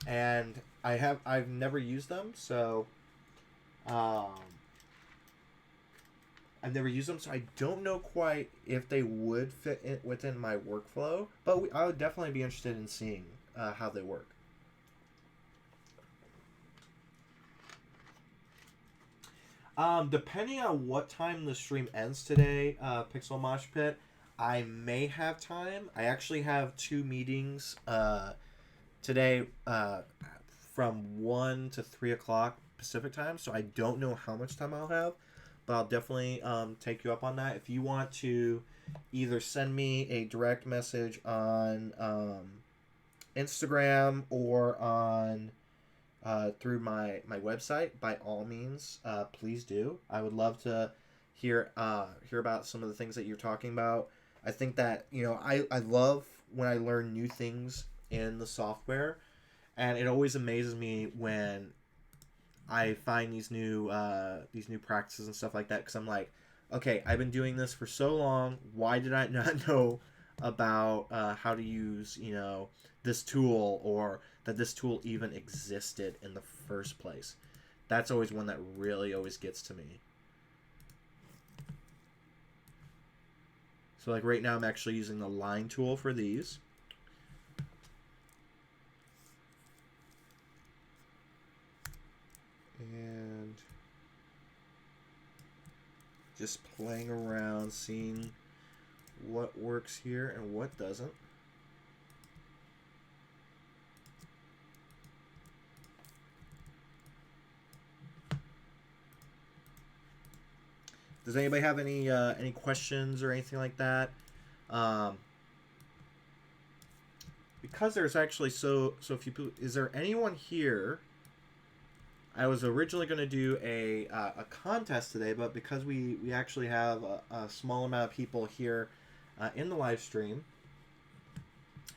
and I've never used them, so I've never used them, so I don't know quite if they would fit within my workflow, but I would definitely be interested in seeing how they work. Depending on what time the stream ends today, Pixel Mosh Pit, I may have time. I actually have 2 meetings today from 1 to 3 o'clock Pacific time, so I don't know how much time I'll have, but I'll definitely take you up on that. If you want to either send me a direct message on Instagram or on through my website, by all means, please do. I would love to hear about some of the things that you're talking about. I think that, I love when I learn new things in the software, and it always amazes me when I find these new practices and stuff like that, because I'm like, okay, I've been doing this for so long. Why did I not know about how to use this tool, or that this tool even existed in the first place? That's always one that really always gets to me. So like right now I'm actually using the line tool for these. And just playing around, seeing what works here and what doesn't. Does anybody have any questions or anything like that? Because there's actually so few people. Is there anyone here? I was originally going to do a contest today, but because we actually have a small amount of people here in the live stream,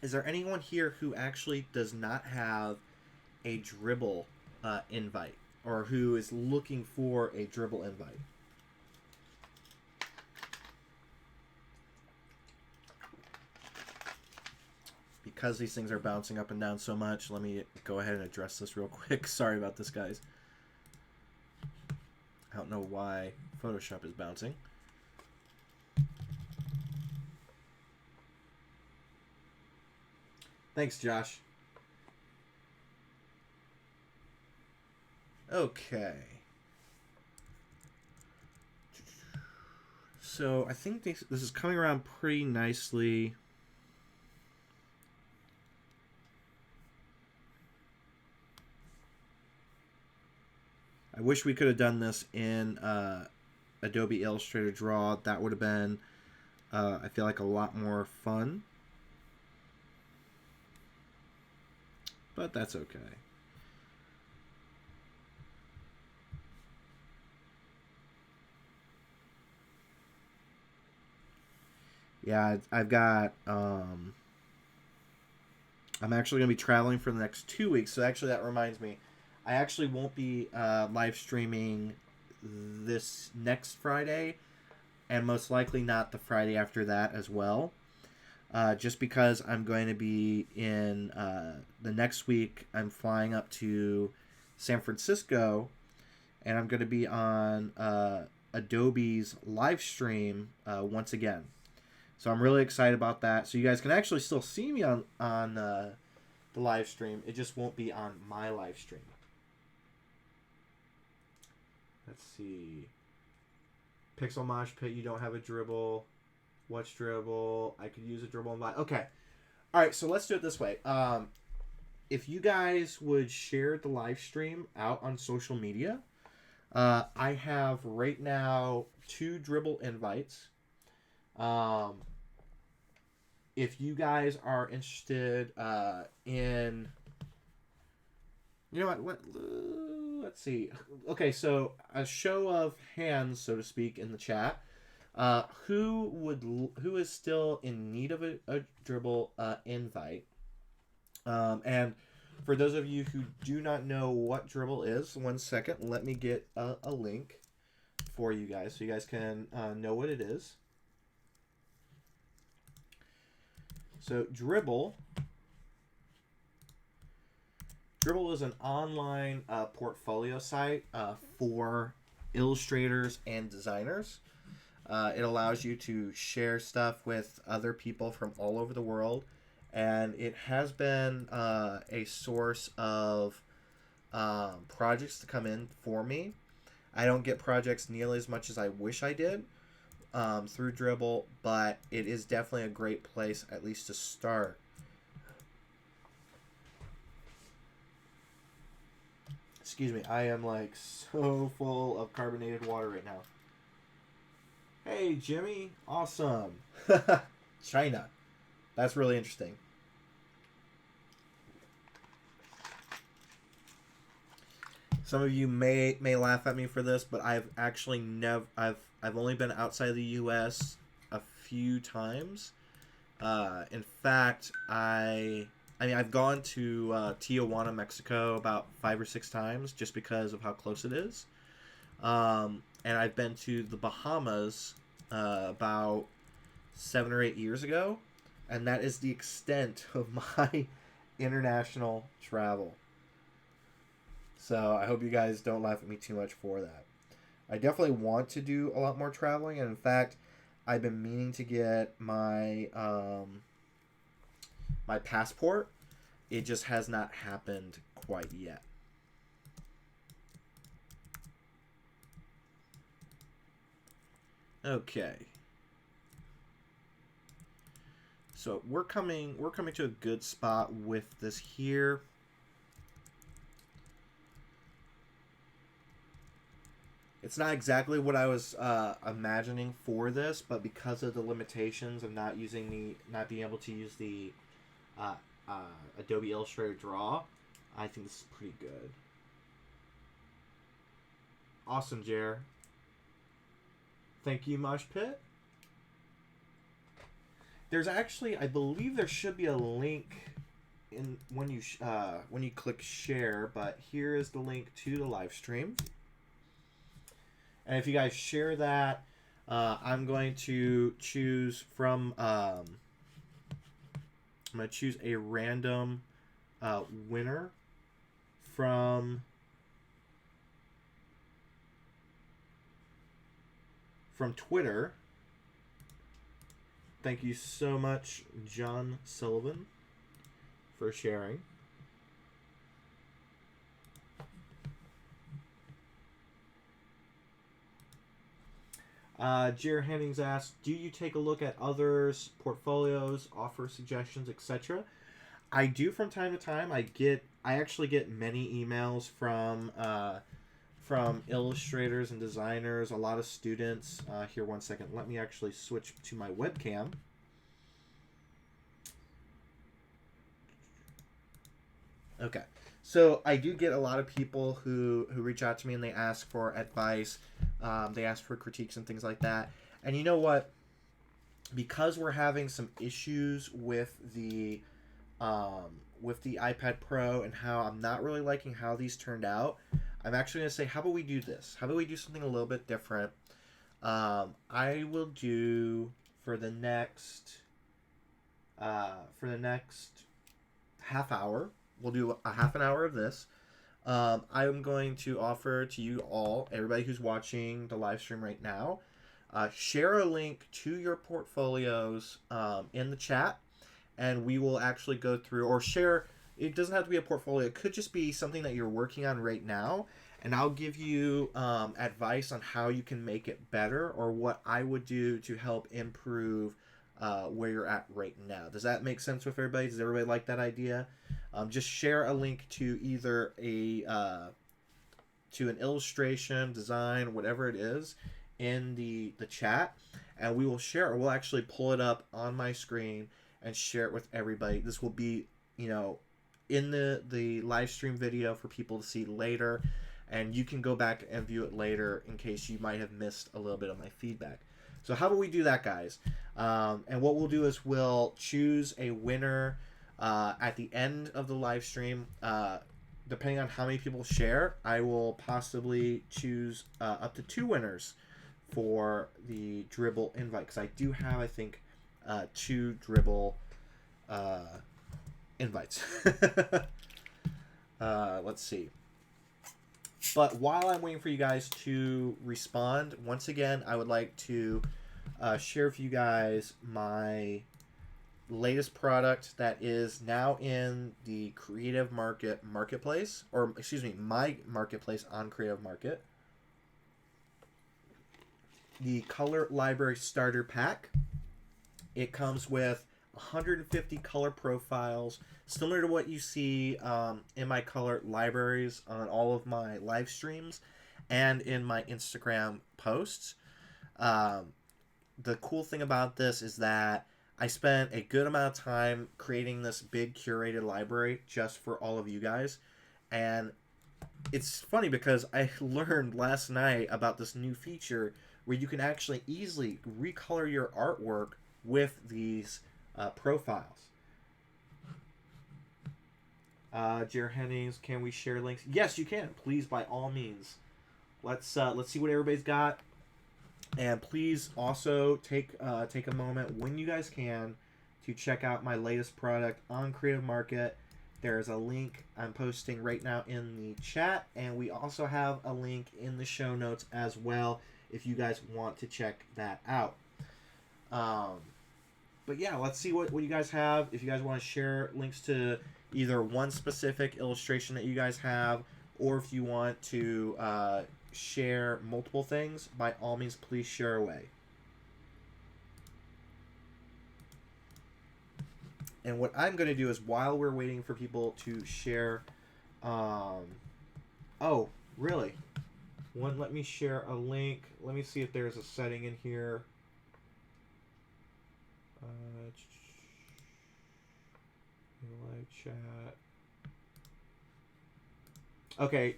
is there anyone here who actually does not have a Dribble invite, or who is looking for a Dribble invite? Because these things are bouncing up and down so much, let me go ahead and address this real quick. Sorry about this, guys. I don't know why Photoshop is bouncing. Thanks, Josh. Okay. So I think this is coming around pretty nicely. I wish we could have done this in Adobe Illustrator Draw. That would have been, I feel like, a lot more fun. But that's okay. Yeah, I've got... I'm actually going to be traveling for the next 2 weeks. So actually that reminds me, I actually won't be live streaming this next Friday, and most likely not the Friday after that as well. Just because I'm going to be in the next week, I'm flying up to San Francisco, and I'm going to be on Adobe's live stream once again. So I'm really excited about that. So you guys can actually still see me on the live stream. It just won't be on my live stream. Let's see. Pixel Mosh Pit, you don't have a Dribble. What's Dribble? I could use a Dribble invite. Okay. All right, so let's do it this way. If you guys would share the live stream out on social media, I have right now 2 Dribble invites. If you guys are interested in... You know what? Let's see. Okay, so a show of hands, so to speak, in the chat. Who is still in need of a Dribble invite? And For those of you who do not know what Dribble is, 1 second, let me get a link for you guys so you guys can know what it is. So Dribble is an online portfolio site for illustrators and designers. It allows you to share stuff with other people from all over the world, and it has been a source of projects to come in for me. I don't get projects nearly as much as I wish I did through Dribble, but it is definitely a great place, at least to start. Excuse me, I am like so full of carbonated water right now. Hey, Jimmy, awesome. China. That's really interesting. Some of you may laugh at me for this, but I've actually I've only been outside of the U.S. a few times. In fact, I've gone to Tijuana, Mexico about 5 or 6 times just because of how close it is. And I've been to the Bahamas about 7 or 8 years ago, and that is the extent of my international travel. So I hope you guys don't laugh at me too much for that. I definitely want to do a lot more traveling, and in fact, I've been meaning to get my my passport. It just has not happened quite yet. Okay. So we're coming to a good spot with this here. It's not exactly what I was imagining for this, but because of the limitations of not being able to use the Adobe Illustrator Draw, I think this is pretty good. Awesome, Jer. Thank you, Mosh Pit. There's actually, I believe there should be a link in when you click share, but here is the link to the live stream. And if you guys share that, I'm going to choose from. I'm going to choose a random winner from Twitter. Thank you so much, John Sullivan, for sharing. Jer Hennings asked, do you take a look at others' portfolios, offer suggestions, etc.? I do from time to time. I actually get many emails from illustrators and designers, a lot of students. Here, 1 second. Let me actually switch to my webcam. Okay. So I do get a lot of people who reach out to me and they ask for advice. They ask for critiques and things like that. And you know what? Because we're having some issues with the iPad Pro and how I'm not really liking how these turned out, I'm actually going to say, how about we do this? How about we do something a little bit different? I will do for the next half hour. We'll do a half an hour of this. I'm going to offer to you all, everybody who's watching the live stream right now, share a link to your portfolios in the chat, and we will actually go through, or share. It doesn't have to be a portfolio. It could just be something that you're working on right now, and I'll give you advice on how you can make it better, or what I would do to help improve where you're at right now. Does that make sense with everybody? Does everybody like that idea? Just share a link to either to an illustration, design, whatever it is, in the chat, and we will share it. We'll actually pull it up on my screen and share it with everybody. This will be, in the live stream video for people to see later, and you can go back and view it later in case you might have missed a little bit of my feedback. So how do we do that, guys? And what we'll do is we'll choose a winner At the end of the live stream, depending on how many people share, I will possibly choose up to 2 winners for the Dribble invite, because I do have, I think, 2 Dribble invites. Let's see. But while I'm waiting for you guys to respond, once again, I would like to share with you guys my latest product that is now in the Creative Marketplace, or excuse me, my marketplace on Creative Market. The Color Library Starter Pack. It comes with 150 color profiles, similar to what you see in my color libraries on all of my live streams and in my Instagram posts. The cool thing about this is that I spent a good amount of time creating this big curated library just for all of you guys. And it's funny because I learned last night about this new feature where you can actually easily recolor your artwork with these profiles. Jer Hennings, can we share links? Yes, you can. Please, by all means. Let's see what everybody's got. And please also take a moment when you guys can to check out my latest product on Creative Market. There's a link I'm posting right now in the chat, and we also have a link in the show notes as well if you guys want to check that out. But yeah, let's see what you guys have. If you guys want to share links to either one specific illustration that you guys have, or if you want to share multiple things, by all means, please share away. And what I'm going to do is, while we're waiting for people to share... oh, really? Let me share a link. Let me see if there's a setting in here. Live chat. Okay,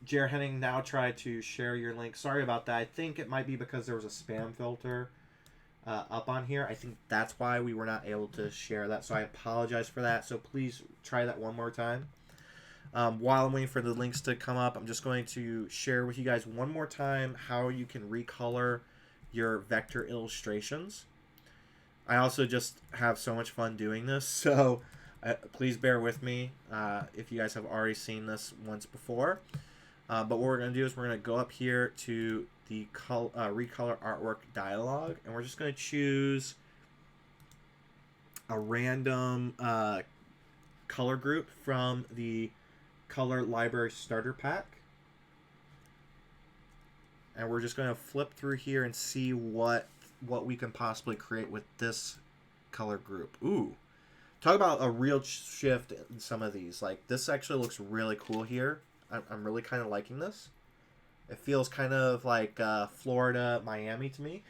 Jer Henning, now try to share your link. Sorry about that. I think it might be because there was a spam filter up on here. I think that's why we were not able to share that. So I apologize for that. So please try that one more time. While I'm waiting for the links to come up, I'm just going to share with you guys one more time how you can recolor your vector illustrations. I also just have so much fun doing this, so please bear with me if you guys have already seen this once before. But what we're going to do is we're going to go up here to the Recolor Artwork dialog, and we're just going to choose a random color group from the Color Library Starter Pack. And we're just going to flip through here and see what we can possibly create with this color group. Ooh. Talk about a real shift in some of these. Like, this actually looks really cool here. I'm really kind of liking this. It feels kind of like Florida, Miami to me.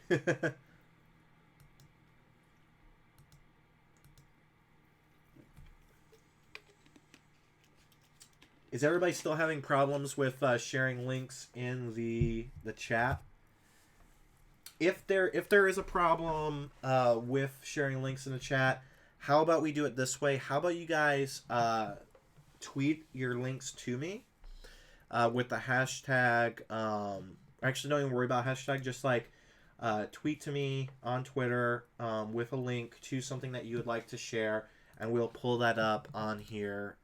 Is everybody still having problems with sharing links in the chat? If there is a problem with sharing links in the chat, how about we do it this way? How about you guys tweet your links to me with the hashtag. Actually, don't even worry about hashtag. Just like tweet to me on Twitter with a link to something that you would like to share, and we'll pull that up on here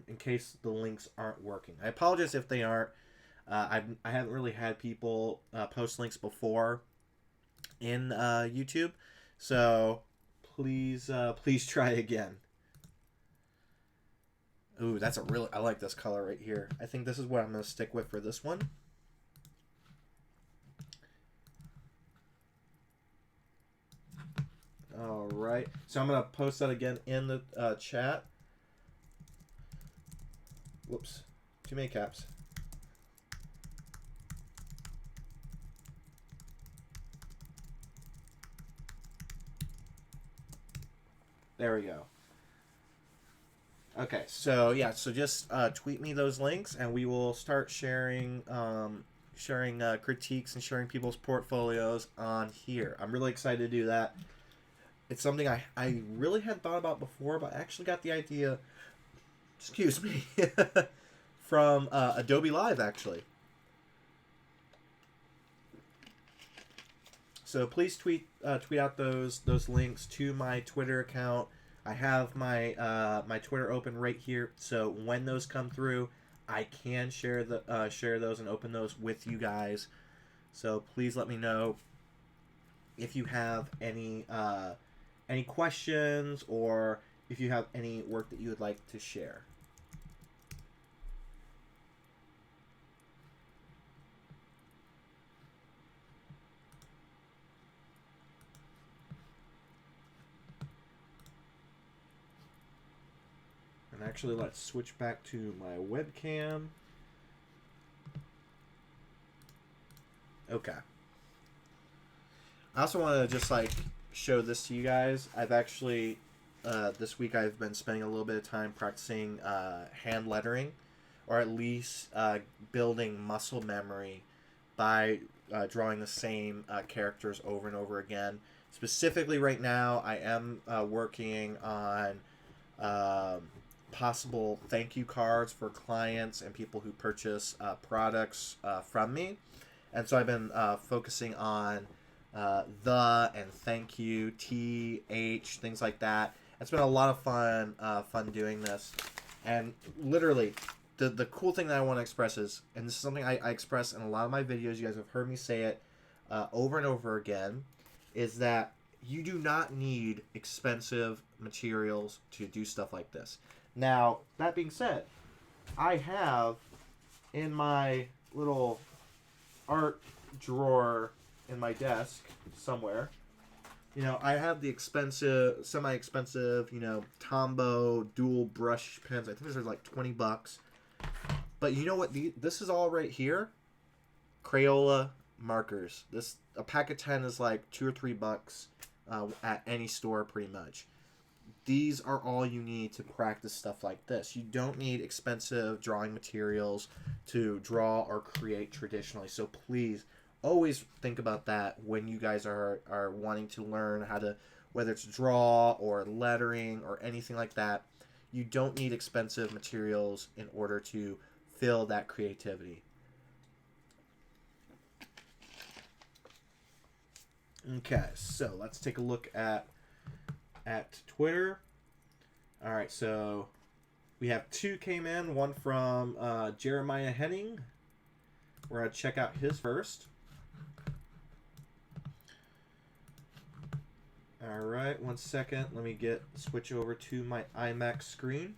in case the links aren't working. I apologize if they aren't. I haven't really had people post links before in YouTube, so please try again. Ooh, I like this color right here. I think this is what I'm going to stick with for this one. All right, so I'm going to post that again in the chat. Whoops, too many caps. There we go. Okay, so yeah, so just tweet me those links, and we will start sharing critiques and sharing people's portfolios on here. I'm really excited to do that. It's something I really hadn't thought about before, but I actually got the idea, excuse me, from Adobe Live, actually. So please tweet out those links to my Twitter account. I have my my Twitter open right here, so when those come through, I can share those and open those with you guys. So please let me know if you have any questions, or if you have any work that you would like to share. And actually, let's switch back to my webcam. Okay. I also want to just like show this to you guys. I've actually this week I've been spending a little bit of time practicing hand lettering, or at least building muscle memory by drawing the same characters over and over again. Specifically, right now I am working on possible thank you cards for clients and people who purchase products from me, and so I've been focusing on the and thank you, TH, things like that. It's been a lot of fun doing this. And literally, the cool thing that I want to express is, and this is something I express in a lot of my videos, you guys have heard me say it over and over again, is that you do not need expensive materials to do stuff like this. Now, that being said, I have in my little art drawer in my desk somewhere, you know, I have the expensive, semi-expensive, you know, Tombow dual brush pens. I think these are like $20. But you know what? This is all right here. Crayola markers. A pack of 10 is like $2 or $3 at any store, pretty much. These are all you need to practice stuff like this. You don't need expensive drawing materials to draw or create traditionally. So please, always think about that when you guys are wanting to learn how to, whether it's draw or lettering or anything like that. You don't need expensive materials in order to fill that creativity. Okay, so let's take a look at Twitter. All right, so we have two came in. One from Jeremiah Henning. We're going to check out his first. All right, 1 second. Let me switch over to my iMac screen.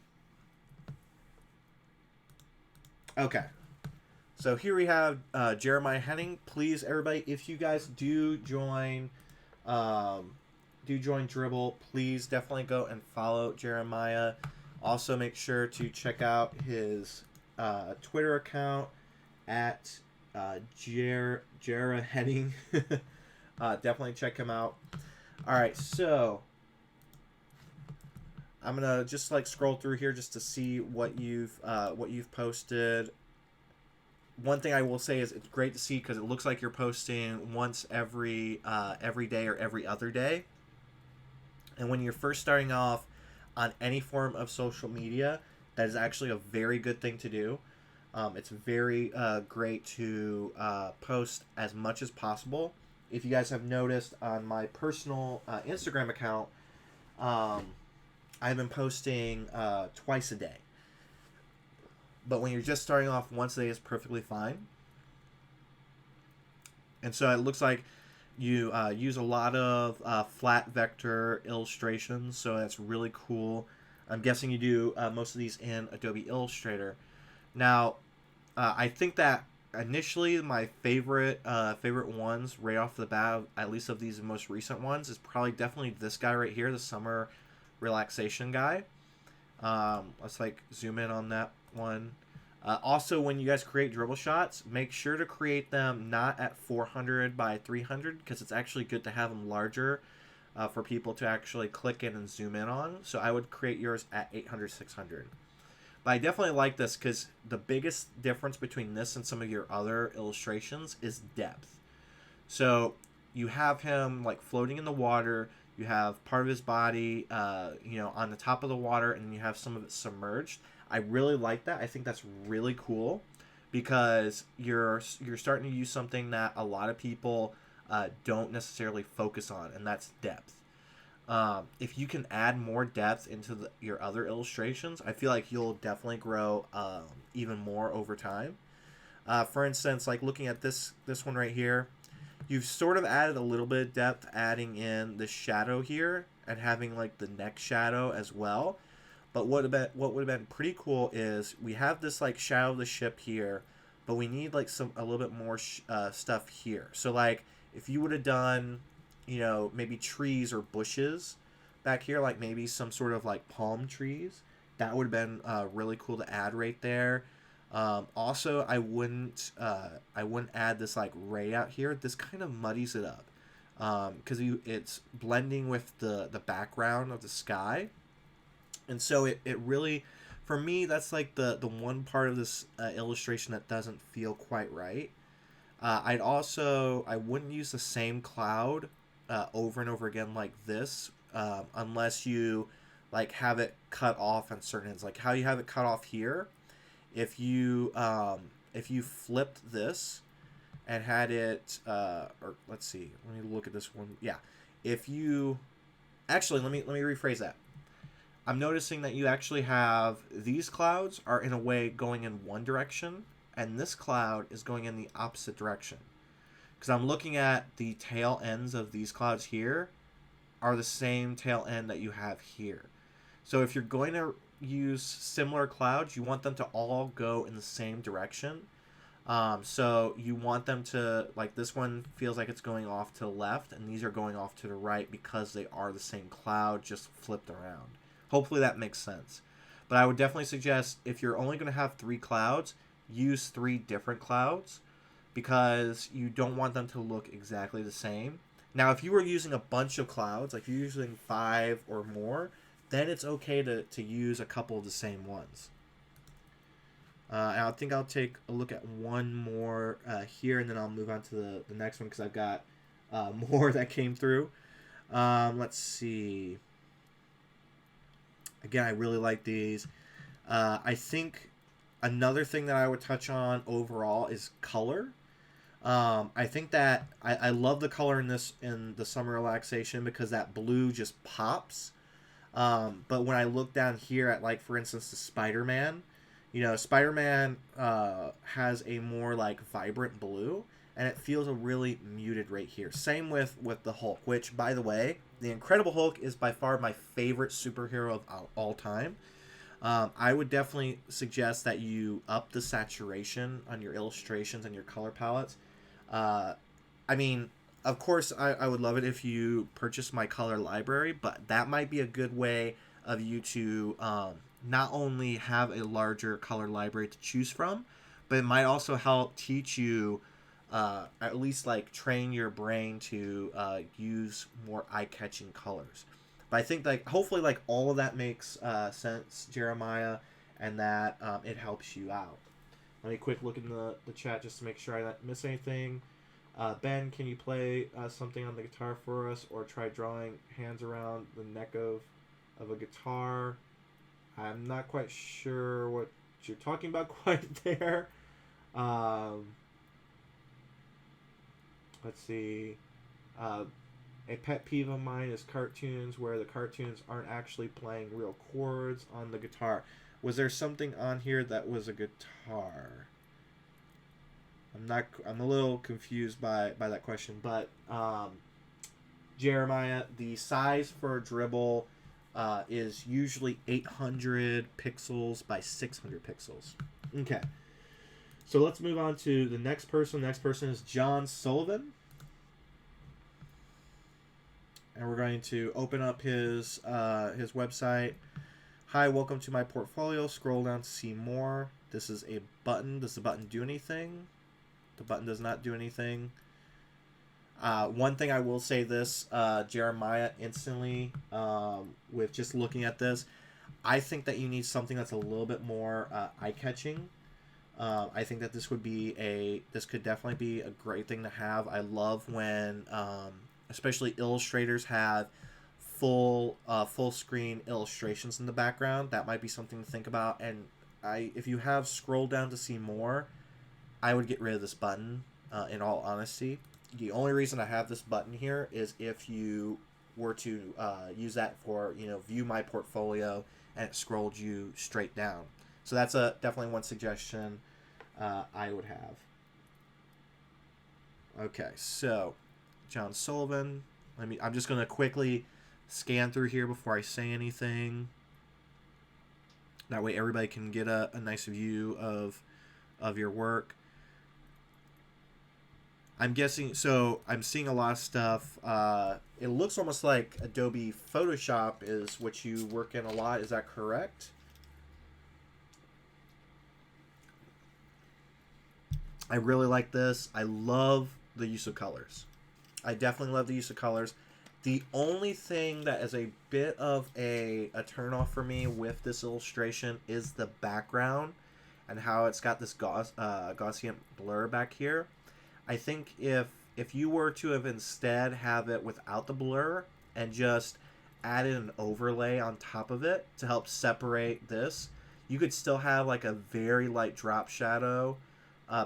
Okay. So here we have Jeremiah Henning. Please, everybody, if you guys do join Dribble, please definitely go and follow Jeremiah. Also, make sure to check out his Twitter account at Jera Henning. Definitely check him out. All right, so I'm gonna just like scroll through here just to see what you've posted. One thing I will say is it's great to see because it looks like you're posting once every day or every other day. And when you're first starting off on any form of social media, that is actually a very good thing to do. It's very great to post as much as possible. If you guys have noticed on my personal Instagram account, I've been posting twice a day. But when you're just starting off, once a day is perfectly fine. And so it looks like you use a lot of flat vector illustrations, so that's really cool. I'm guessing you do most of these in Adobe Illustrator. Now, I think that initially my favorite ones right off the bat, at least of these most recent ones, is probably definitely this guy right here, the summer relaxation guy. Let's like zoom in on that one. Also, when you guys create dribble shots, make sure to create them not at 400 by 300 because it's actually good to have them larger for people to actually click in and zoom in on. So I would create yours at 800, 600. But I definitely like this because the biggest difference between this and some of your other illustrations is depth. So you have him like floating in the water. You have part of his body, you know, on the top of the water, and you have some of it submerged. I really like that. I think that's really cool because you're starting to use something that a lot of people don't necessarily focus on, and that's depth. If you can add more depth into your other illustrations, I feel like you'll definitely grow even more over time. For instance, like looking at this one right here, you've sort of added a little bit of depth, adding in the shadow here and having like the neck shadow as well. But what would have been pretty cool is we have this like shadow of the ship here, but we need like a little bit more stuff here. So like if you would have done, you know, maybe trees or bushes back here, like maybe some sort of like palm trees, that would have been really cool to add right there. Also, I wouldn't add this like ray out here. This kind of muddies it up because it's blending with the background of the sky, and so it really, for me, that's like the one part of this illustration that doesn't feel quite right. I wouldn't use the same cloud over and over again like this unless you like have it cut off on certain ends, like how you have it cut off here. If you flipped this and had it or let's see, let me look at this one. Yeah, if you actually let me rephrase that. I'm noticing that you actually have these clouds are in a way going in one direction, and this cloud is going in the opposite direction. Because I'm looking at the tail ends of these clouds here are the same tail end that you have here. So if you're going to use similar clouds, you want them to all go in the same direction. So you want them to, like this one feels like it's going off to the left, and these are going off to the right because they are the same cloud, just flipped around. Hopefully that makes sense. But I would definitely suggest if you're only going to have 3 clouds, use 3 different clouds because you don't want them to look exactly the same. Now, if you were using a bunch of clouds, like you're using 5 or more, then it's okay to use a couple of the same ones. And I think I'll take a look at one more here, and then I'll move on to the next one because I've got more that came through. Let's see. Again, I really like these. I think another thing that I would touch on overall is color. I think that I love the color in the summer relaxation because that blue just pops. But when I look down here at, like, for instance, the Spider-Man, you know, Spider-Man has a more like vibrant blue, and it feels a really muted right here. Same with the Hulk, which, by the way, the Incredible Hulk is by far my favorite superhero of all time. I would definitely suggest that you up the saturation on your illustrations and your color palettes. I mean, of course, I would love it if you purchase my color library, but that might be a good way of you to not only have a larger color library to choose from, but it might also help teach you, at least like train your brain to use more eye-catching colors. But I think like hopefully like all of that makes sense, Jeremiah, and that it helps you out. Let me quick look in the chat just to make sure I didn't miss anything. Ben, can you play something on the guitar for us, or try drawing hands around the neck of a guitar? I'm not quite sure what you're talking about quite there. Let's see. A pet peeve of mine is cartoons where the cartoons aren't actually playing real chords on the guitar. Was there something on here that was a guitar? I'm a little confused by that question, but Jeremiah, the size for a dribble is usually 800 pixels by 600 pixels. Okay. So let's move on to the next person. The next person is John Sullivan. And we're going to open up his website. Hi, welcome to my portfolio. Scroll down to see more. This is a button. Does the button do anything? The button does not do anything. One thing I will say this, Jeremiah, instantly, with just looking at this, I think that you need something that's a little bit more eye-catching. I think that this could definitely be a great thing to have. I love when, especially illustrators have full screen illustrations in the background. That might be something to think about. And if you have scroll down to see more, I would get rid of this button. In all honesty, the only reason I have this button here is if you were to use that for view my portfolio and it scrolled you straight down. So that's definitely one suggestion I would have. Okay, so John Sullivan. I'm just gonna quickly scan through here before I say anything. That way everybody can get a nice view of your work. I'm guessing, so I'm seeing a lot of stuff. It looks almost like Adobe Photoshop is what you work in a lot. Is that correct? I really like this. I love the use of colors. I definitely love the use of colors. The only thing that is a bit of a turn off for me with this illustration is the background and how it's got this Gaussian blur back here. I think if you were to have instead have it without the blur and just added an overlay on top of it to help separate this, you could still have like a very light drop shadow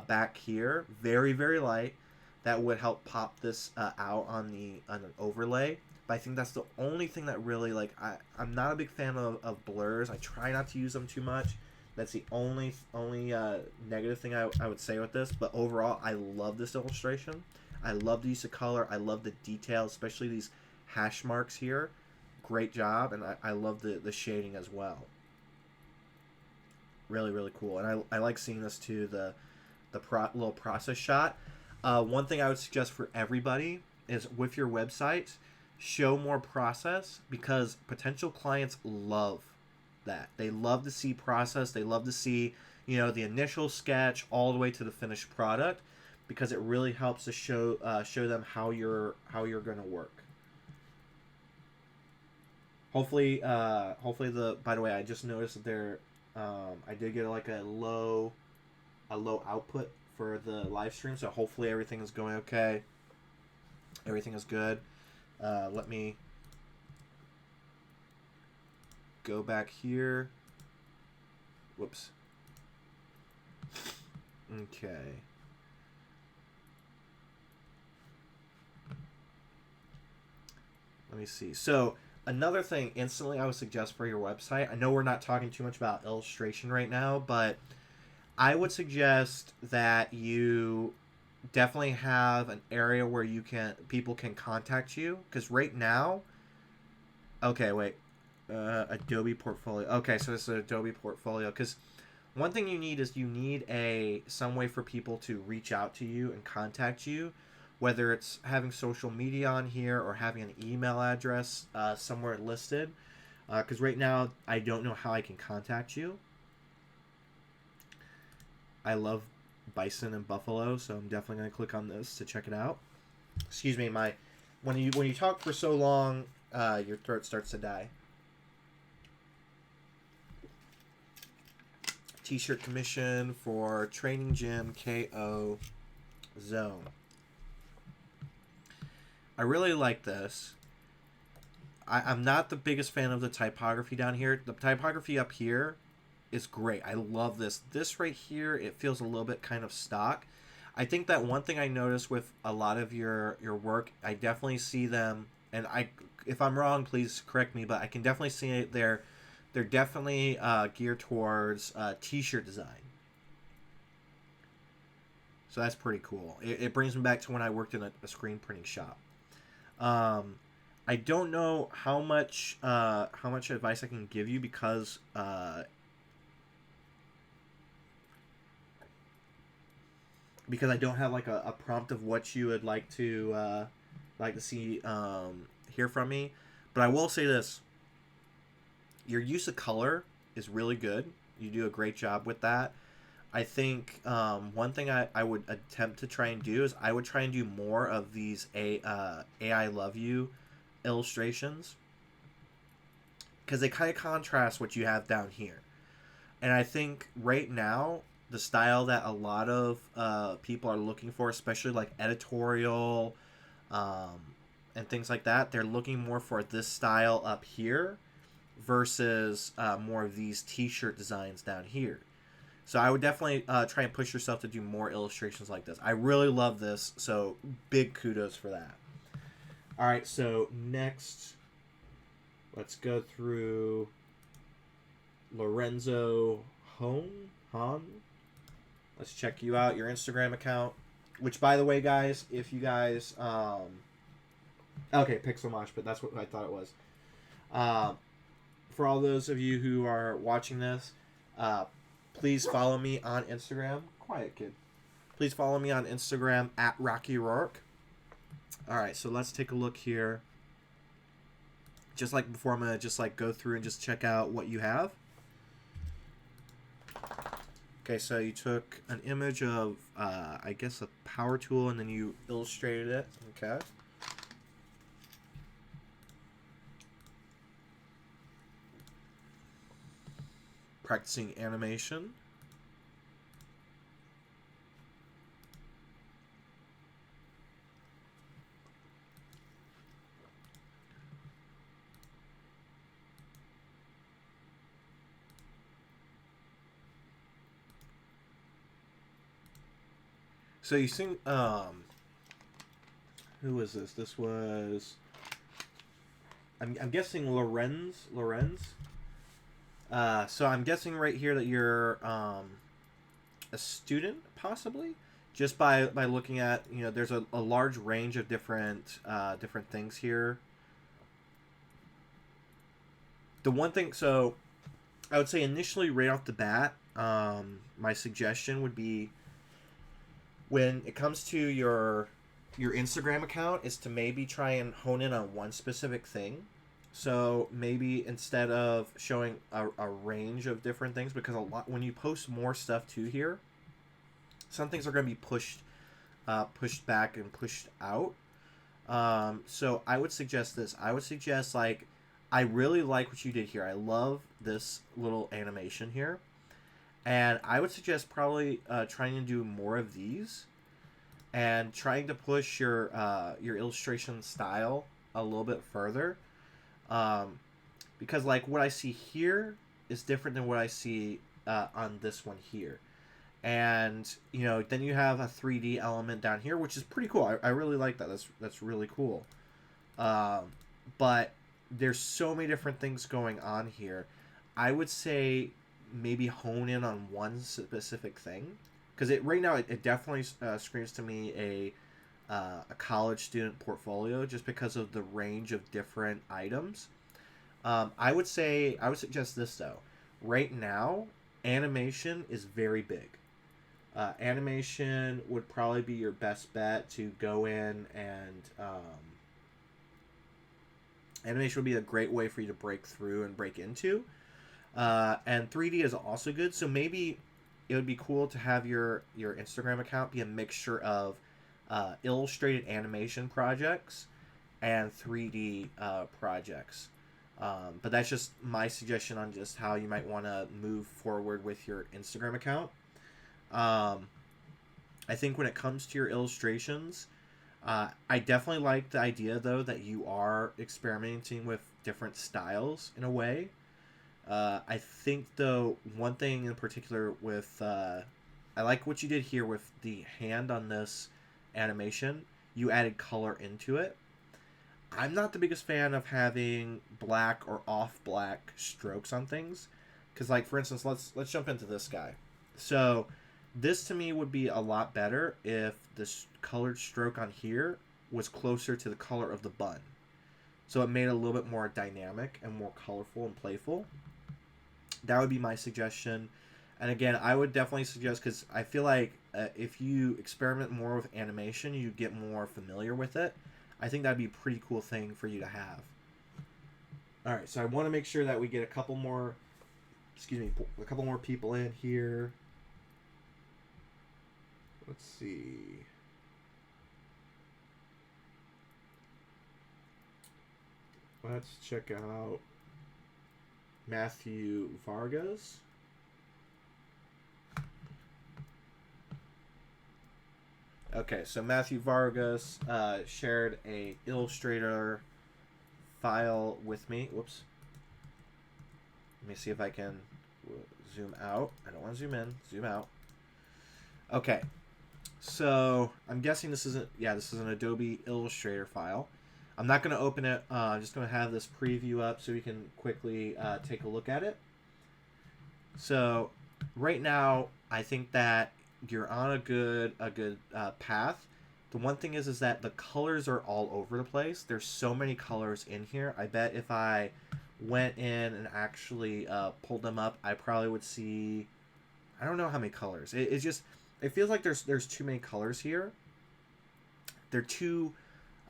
back here, very, very light, that would help pop this out on an overlay. But I think that's the only thing that really, like, I'm not a big fan of blurs. I try not to use them too much. That's the only negative thing I would say with this. But overall, I love this illustration. I love the use of color. I love the detail, especially these hash marks here. Great job, and I love the shading as well. Really, really cool. And I like seeing this too, the little process shot. One thing I would suggest for everybody is with your website, show more process, because potential clients love that. They love to see process. They love to see, the initial sketch all the way to the finished product, because it really helps to show them how you're going to work. Hopefully, by the way, I just noticed that I did get like a low output for the live stream, so hopefully everything is going okay. Everything is good. Let me go back here. Whoops. Okay. Let me see. So another thing instantly I would suggest for your website, I know we're not talking too much about illustration right now, but I would suggest that you definitely have an area where people can contact you, because right now, okay, wait, Adobe Portfolio. Okay, so this is an Adobe Portfolio, because one thing you need is some way for people to reach out to you and contact you, whether it's having social media on here or having an email address somewhere listed, because right now I don't know how I can contact you. I love bison and buffalo, so I'm definitely going to click on this to check it out. Excuse me, when you talk for so long, your throat starts to die. T-shirt commission for Training Gym KO Zone. I really like this. I'm not the biggest fan of the typography down here. The typography up here is great. I love this. This right here, it feels a little bit kind of stock. I think that one thing I noticed with a lot of your work, I definitely see them, and if I'm wrong, please correct me, but I can definitely see it. They're definitely geared towards t-shirt design. So that's pretty cool. It brings me back to when I worked in a screen printing shop. I don't know how much advice I can give you, because I don't have like a prompt of what you would like to see hear from me. But I will say this: your use of color is really good. You do a great job with that. I think one thing I would attempt to try and do is I would try and do more of these AI Love You illustrations, because they kind of contrast what you have down here. And I think right now, the style that a lot of people are looking for, especially like editorial and things like that, they're looking more for this style up here versus more of these t-shirt designs down here. So I would definitely try and push yourself to do more illustrations like this. I really love this, so big kudos for that. All right, so next, let's go through Lorenzo Han. Let's check you out, your Instagram account. Which, by the way, guys, if you guys... okay, Pixel Mosh, but that's what I thought it was. For all those of you who are watching this, please follow me on Instagram. Quiet, kid. Please follow me on Instagram at Rocky Rourke. All right, so let's take a look here. Just like before, I'm going to just like go through and just check out what you have. Okay, so you took an image of, I guess, a power tool, and then you illustrated it. Okay. Practicing animation. So you sing, who was this? This was, I'm guessing Lorenz. So I'm guessing right here that you're a student, possibly, just by looking at, you know, there's a large range of different things here. The one thing, so I would say initially right off the bat, my suggestion would be, when it comes to your Instagram account, is to maybe try and hone in on one specific thing. So maybe instead of showing a range of different things, because a lot, when you post more stuff to here, some things are going to be pushed back and pushed out. So I would suggest this. I would suggest, like, I really like what you did here. I love this little animation here. And I would suggest probably trying to do more of these, and trying to push your illustration style a little bit further, because like what I see here is different than what I see on this one here. And you know, then you have a 3D element down here, which is pretty cool. I really like that. That's really cool. But there's so many different things going on here. I would say maybe hone in on one specific thing, because right now it definitely screams to me a college student portfolio, just because of the range of different items. I would suggest this though. Right now, animation is very big. Animation would probably be your best bet to go in, and animation would be a great way for you to break through and break into. And 3D is also good, so maybe it would be cool to have your Instagram account be a mixture of illustrated animation projects and 3D projects. But that's just my suggestion on just how you might want to move forward with your Instagram account. I think when it comes to your illustrations, I definitely like the idea, though, that you are experimenting with different styles in a way. I think, though, one thing in particular with... I like what you did here with the hand on this animation. You added color into it. I'm not the biggest fan of having black or off black strokes on things. Because, like, for instance, let's jump into this guy. So, this to me would be a lot better if this colored stroke on here was closer to the color of the bun. So it made it a little bit more dynamic and more colorful and playful. That would be my suggestion. And again, I would definitely suggest, because I feel like if you experiment more with animation, you get more familiar with it. I think that'd be a pretty cool thing for you to have. All right, so I want to make sure that we get a couple more people in here. Let's see. Let's check out Matthew Vargas. Okay, so Matthew Vargas shared a Illustrator file with me. Whoops. Let me see if I can zoom out. I don't want to zoom in. Zoom out. Okay. So I'm guessing this isn't. Yeah, this is an Adobe Illustrator file. I'm not going to open it. I'm just going to have this preview up so we can quickly take a look at it. So right now, I think that you're on a good path. The one thing is that the colors are all over the place. There's so many colors in here. I bet if I went in and actually pulled them up, I probably would see, I don't know how many colors. It's just, it feels like there's too many colors here. They're too,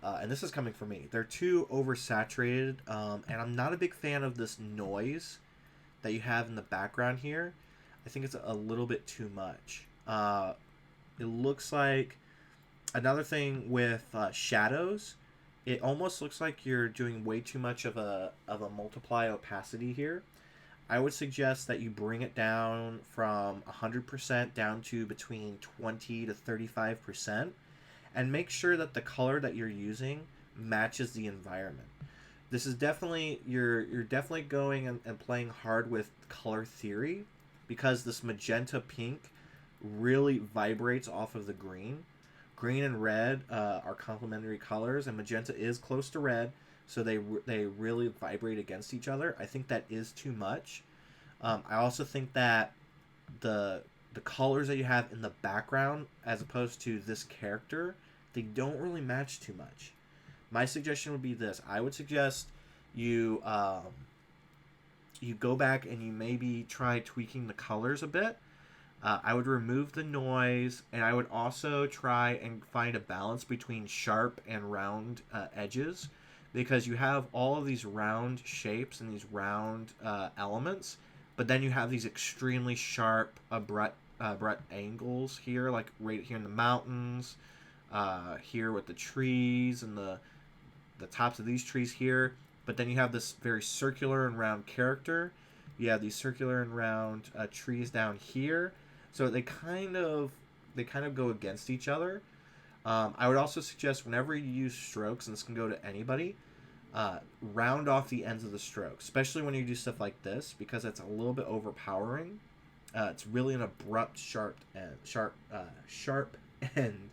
and this is coming from me, they're too oversaturated, and I'm not a big fan of this noise that you have in the background here. I think it's a little bit too much. It looks like, another thing with shadows, it almost looks like you're doing way too much of a multiply opacity here. I would suggest that you bring it down from 100% down to between 20 to 35%, and make sure that the color that you're using matches the environment. This is definitely, you're definitely going and playing hard with color theory, because this magenta pink really vibrates off of the green. Green and red are complementary colors, and magenta is close to red, so they really vibrate against each other. I think that is too much. I also think that the colors that you have in the background, as opposed to this character, they don't really match too much. My suggestion would be this. I would suggest you you go back and you maybe try tweaking the colors a bit. I would remove the noise, and I would also try and find a balance between sharp and round edges, because you have all of these round shapes and these round elements, but then you have these extremely sharp abrupt angles here, like right here in the mountains, here with the trees and the tops of these trees here. But then you have this very circular and round character. You have these circular and round trees down here. So they kind of go against each other. I would also suggest, whenever you use strokes, and this can go to anybody, round off the ends of the stroke, especially when you do stuff like this, because it's a little bit overpowering. It's really an abrupt, sharp end.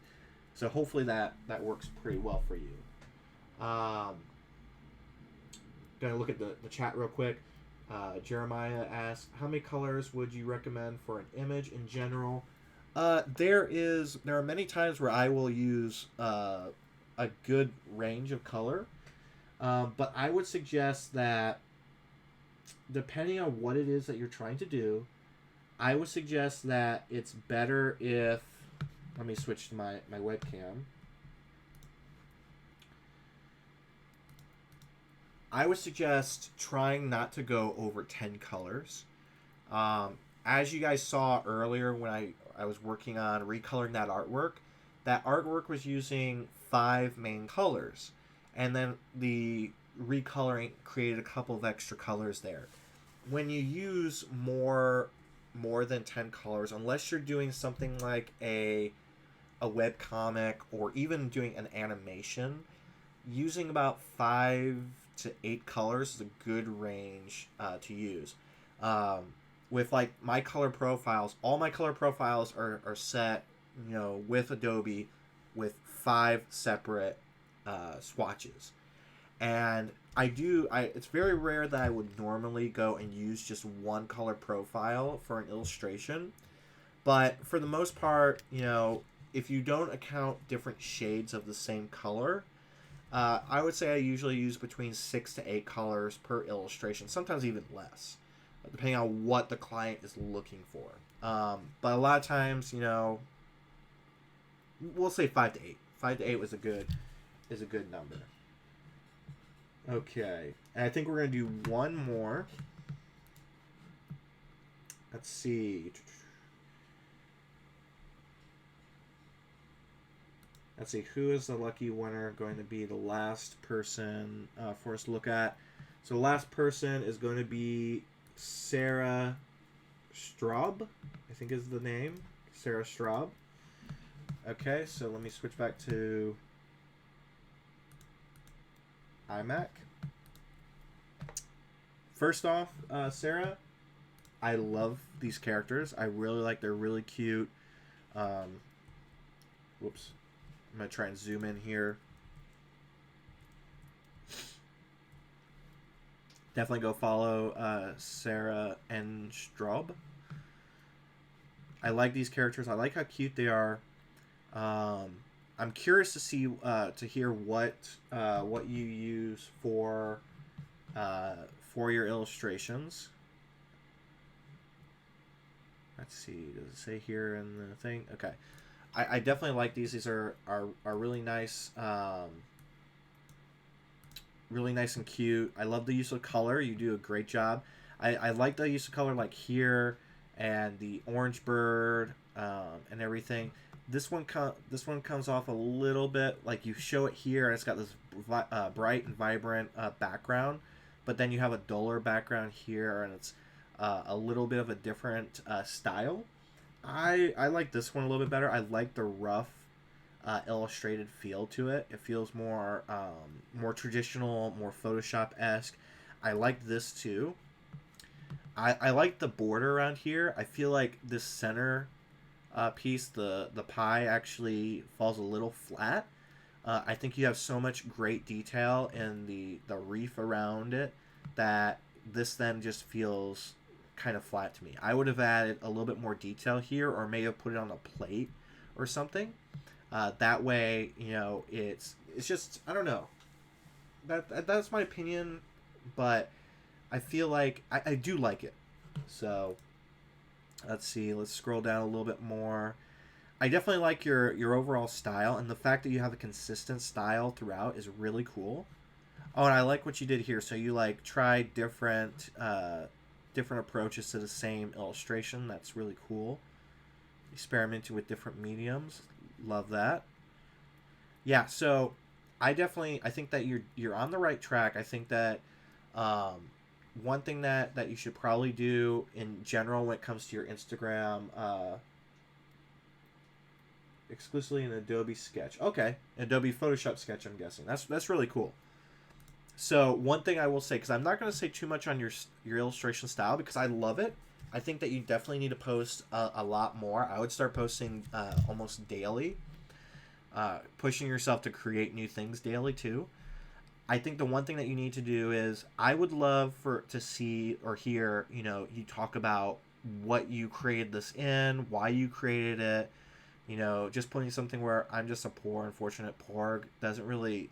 So hopefully that works pretty well for you. Gonna look at the chat real quick. Jeremiah asked, how many colors would you recommend for an image in general? There are many times where I will use a good range of color, but I would suggest that, depending on what it is that you're trying to do, I would suggest that it's better if, let me switch to my webcam. I would suggest trying not to go over 10 colors. As you guys saw earlier when I was working on recoloring that artwork was using 5 main colors. And then the recoloring created a couple of extra colors there. When you use more than 10 colors, unless you're doing something like a webcomic or even doing an animation, using about 5 to 8 colors is a good range to use. With like my color profiles, all my color profiles are set, with Adobe, with 5 separate swatches. And it's very rare that I would normally go and use just one color profile for an illustration. But for the most part, if you don't account different shades of the same color, I would say I usually use between 6 to 8 colors per illustration, sometimes even less, depending on what the client is looking for. But a lot of times, we'll say 5 to 8. 5 to 8 is a good number. Okay, and I think we're going to do one more. Let's see. Let's see, who is the lucky winner going to be the last person for us to look at. So the last person is going to be Sarah Straub, I think is the name. Sarah Straub. Okay, so let me switch back to iMac. First off, Sarah, I love these characters. I really like. They're really cute. Um, whoops. I'm gonna try and zoom in here. Definitely go follow Sarah and Straub. I like these characters. I like how cute they are. I'm curious to see to hear what you use for your illustrations. Let's see. Does it say here in the thing? Okay. I definitely like these. These are really nice. Really nice and cute. I love the use of color. You do a great job. I like the use of color like here and the orange bird and everything. This one comes off a little bit like you show it here and it's got this bright and vibrant background, but then you have a duller background here and it's a little bit of a different style. I like this one a little bit better. I like the rough illustrated feel to it. It feels more traditional, more Photoshop-esque. I like this too. I like the border around here. I feel like this center piece, the pie, actually falls a little flat. I think you have so much great detail in the reef around it that this then just feels kind of flat to me. I would have added a little bit more detail here, or maybe have put it on a plate or something. That way, you know, it's just, I don't know. That's my opinion, but I feel like I do like it. So let's see. Let's scroll down a little bit more. I definitely like your overall style, and the fact that you have a consistent style throughout is really cool. Oh, and I like what you did here. So you like try different approaches to the same illustration. That's really cool. Experimenting with different mediums. Love that. Yeah, so I think that you're on the right track. I think that um, one thing that you should probably do in general when it comes to your Instagram, exclusively in Adobe Sketch. Okay, Adobe Photoshop Sketch. I'm guessing that's really cool. So one thing I will say, because I'm not going to say too much on your illustration style because I love it. I think that you definitely need to post a lot more. I would start posting almost daily, pushing yourself to create new things daily too. I think the one thing that you need to do is I would love to see or hear, you know, you talk about what you created this in, why you created it. You know, just putting something where I'm just a poor, unfortunate porg doesn't really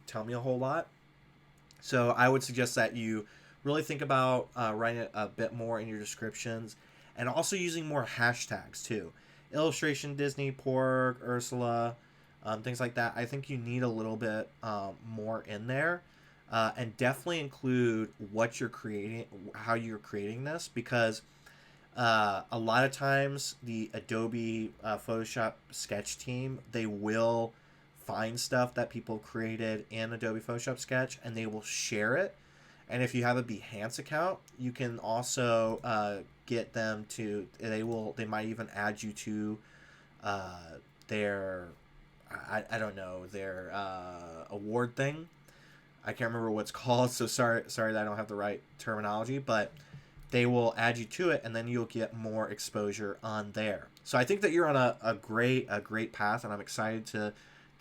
tell me a whole lot. So I would suggest that you really think about writing it a bit more in your descriptions and also using more hashtags too. Illustration, Disney, Porg, Ursula, things like that. I think you need a little bit more in there. And definitely include what you're creating, how you're creating this, because a lot of times the Adobe Photoshop Sketch team, they will find stuff that people created in Adobe Photoshop Sketch and they will share it. And if you have a Behance account, you can also get them to, they might even add you to their, I don't know, their award thing. I can't remember what it's called, so sorry that I don't have the right terminology, but they will add you to it, and then you'll get more exposure on there. So I think that you're on a great path, and I'm excited to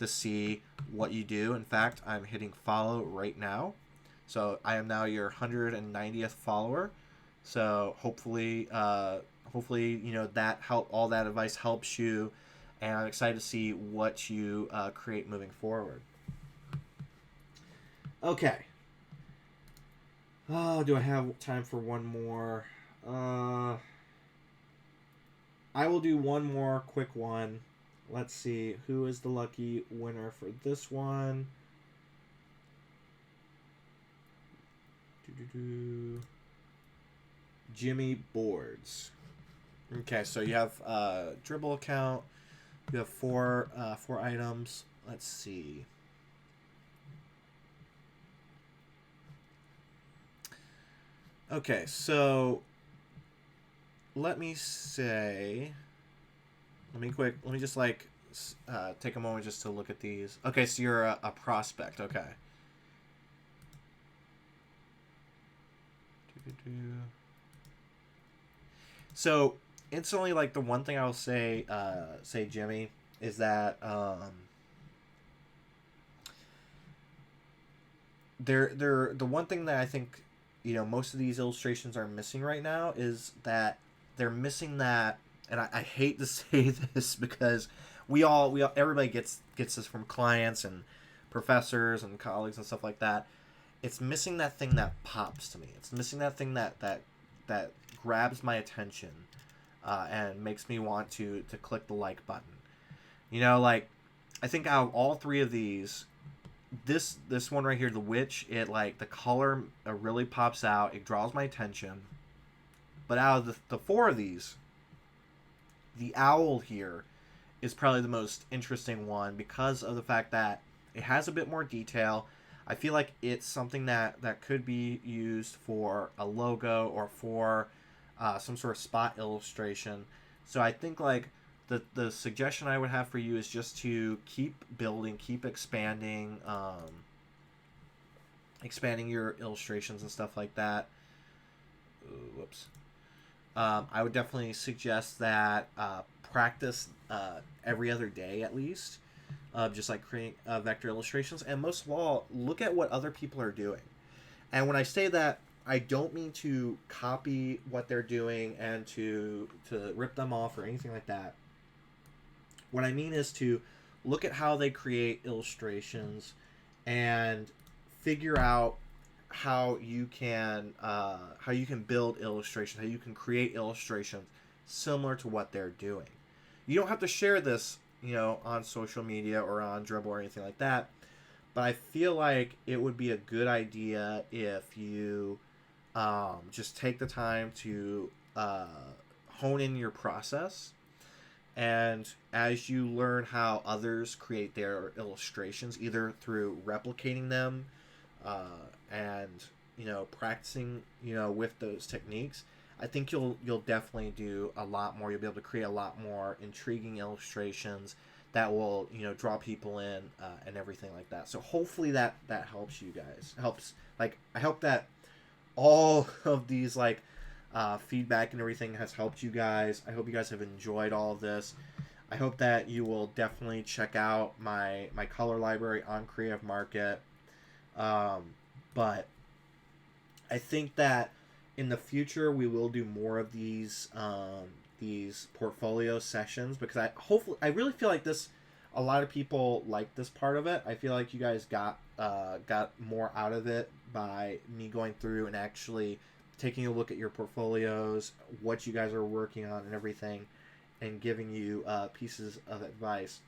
see what you do. In fact, I'm hitting follow right now, so I am now your 190th follower. So hopefully you know that all that advice helps you, and I'm excited to see what you create moving forward. Okay. Oh, do I have time for one more? I will do one more quick one. Let's see. Who is the lucky winner for this one? Jimmy Boards. Okay, so you have dribble account. You have four items. Let's see. Okay, so let me just like take a moment just to look at these. Okay, so you're a prospect. Okay. So instantly, like the one thing I'll say, Jimmy, is that the one thing that I think most of these illustrations are missing right now is that they're missing that, and I hate to say this because everybody gets this from clients and professors and colleagues and stuff like that. It's missing that thing that pops to me. It's missing that thing that grabs my attention and makes me want to click the like button. Like I think out of all three of these, this one right here, the witch, it like the color really pops out. It draws my attention. But out of the four of these, the owl here is probably the most interesting one because of the fact that it has a bit more detail. I feel like it's something that could be used for a logo or for some sort of spot illustration. So I think like the suggestion I would have for you is just to keep building, keep expanding your illustrations and stuff like that. Ooh, whoops. I would definitely suggest that practice every other day at least, just like creating vector illustrations. And most of all, look at what other people are doing. And when I say that, I don't mean to copy what they're doing and to rip them off or anything like that. What I mean is to look at how they create illustrations and figure out how you can build illustrations, how you can create illustrations similar to what they're doing. You don't have to share this, on social media or on Dribble or anything like that, but I feel like it would be a good idea if you just take the time to hone in your process. And as you learn how others create their illustrations, either through replicating them and practicing with those techniques, I think you'll definitely do a lot more. You'll be able to create a lot more intriguing illustrations that will draw people in and everything like that. So hopefully that helps you guys. I hope that all of these feedback and everything has helped you guys. I hope you guys have enjoyed all of this. I hope that you will definitely check out my color library on Creative Market. But I think that in the future we will do more of these portfolio sessions because I really feel like a lot of people like this part of it. I feel like you guys got more out of it by me going through and actually taking a look at your portfolios, what you guys are working on and everything, and giving you pieces of advice.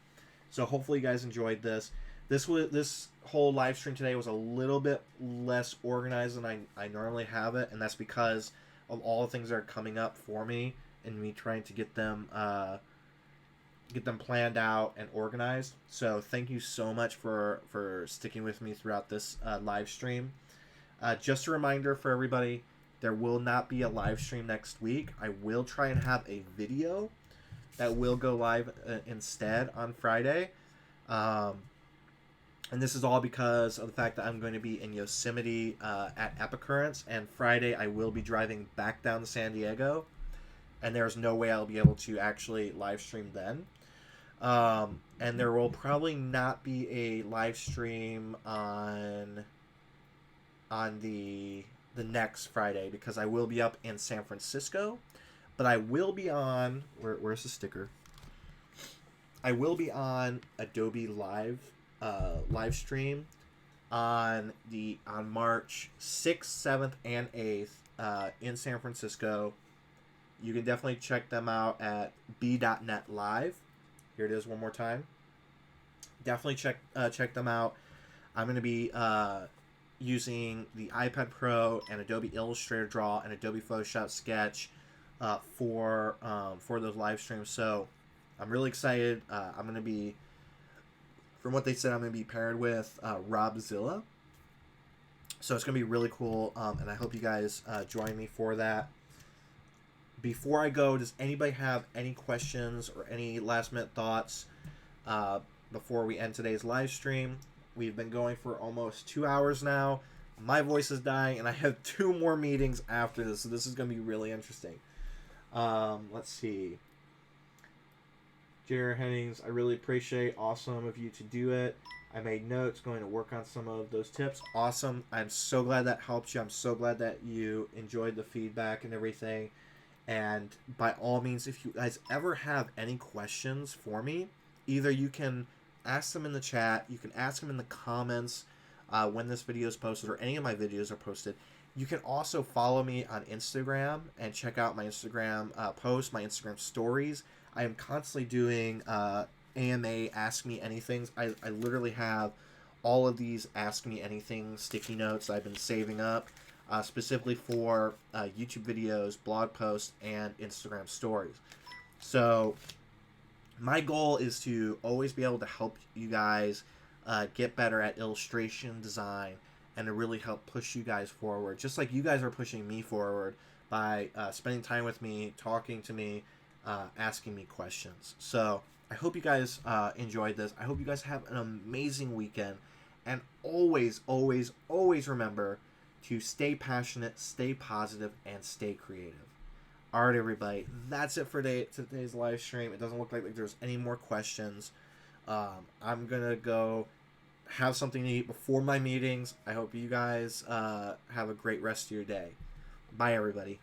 So hopefully you guys enjoyed this. This whole live stream today was a little bit less organized than I normally have it, and that's because of all the things that are coming up for me and me trying to get them planned out and organized. So thank you so much for sticking with me throughout this live stream. Just a reminder for everybody, there will not be a live stream next week. I will try and have a video that will go live instead on Friday. And this is all because of the fact that I'm going to be in Yosemite at Epicurrence, and Friday I will be driving back down to San Diego, and there's no way I'll be able to actually live stream then. And there will probably not be a live stream on the next Friday because I will be up in San Francisco, but I will be on where's the sticker? I will be on Adobe Live stream on March 6th, 7th, and 8th in San Francisco. You can definitely check them out at b.net live. Here it is one more time. Definitely check them out. I'm going to be using the iPad Pro and Adobe Illustrator Draw and Adobe Photoshop Sketch for those live streams. So I'm really excited. I'm going to be, from what they said, I'm going to be paired with Robzilla. So it's going to be really cool, and I hope you guys join me for that. Before I go, does anybody have any questions or any last-minute thoughts before we end today's live stream. We've been going for almost 2 hours now. My voice is dying, and I have 2 more meetings after this, so this is going to be really interesting. Let's see. Jared Hennings, I really appreciate. Awesome of you to do it. I made notes, going to work on some of those tips. Awesome. I'm so glad that helped you. I'm so glad that you enjoyed the feedback and everything. And by all means, if you guys ever have any questions for me, either you can ask them in the chat, you can ask them in the comments when this video is posted, or any of my videos are posted. You can also follow me on Instagram and check out my Instagram posts, my Instagram stories. I am constantly doing AMA Ask Me Anythings. I literally have all of these Ask Me Anything sticky notes I've been saving up specifically for YouTube videos, blog posts, and Instagram stories. So my goal is to always be able to help you guys get better at illustration design and to really help push you guys forward, just like you guys are pushing me forward by spending time with me, talking to me, asking me questions. So I hope you guys enjoyed this. I hope you guys have an amazing weekend. And always, always, always remember to stay passionate, stay positive, and stay creative. All right, everybody. That's it for today's live stream. It doesn't look like there's any more questions. I'm going to go have something to eat before my meetings. I hope you guys have a great rest of your day. Bye, everybody.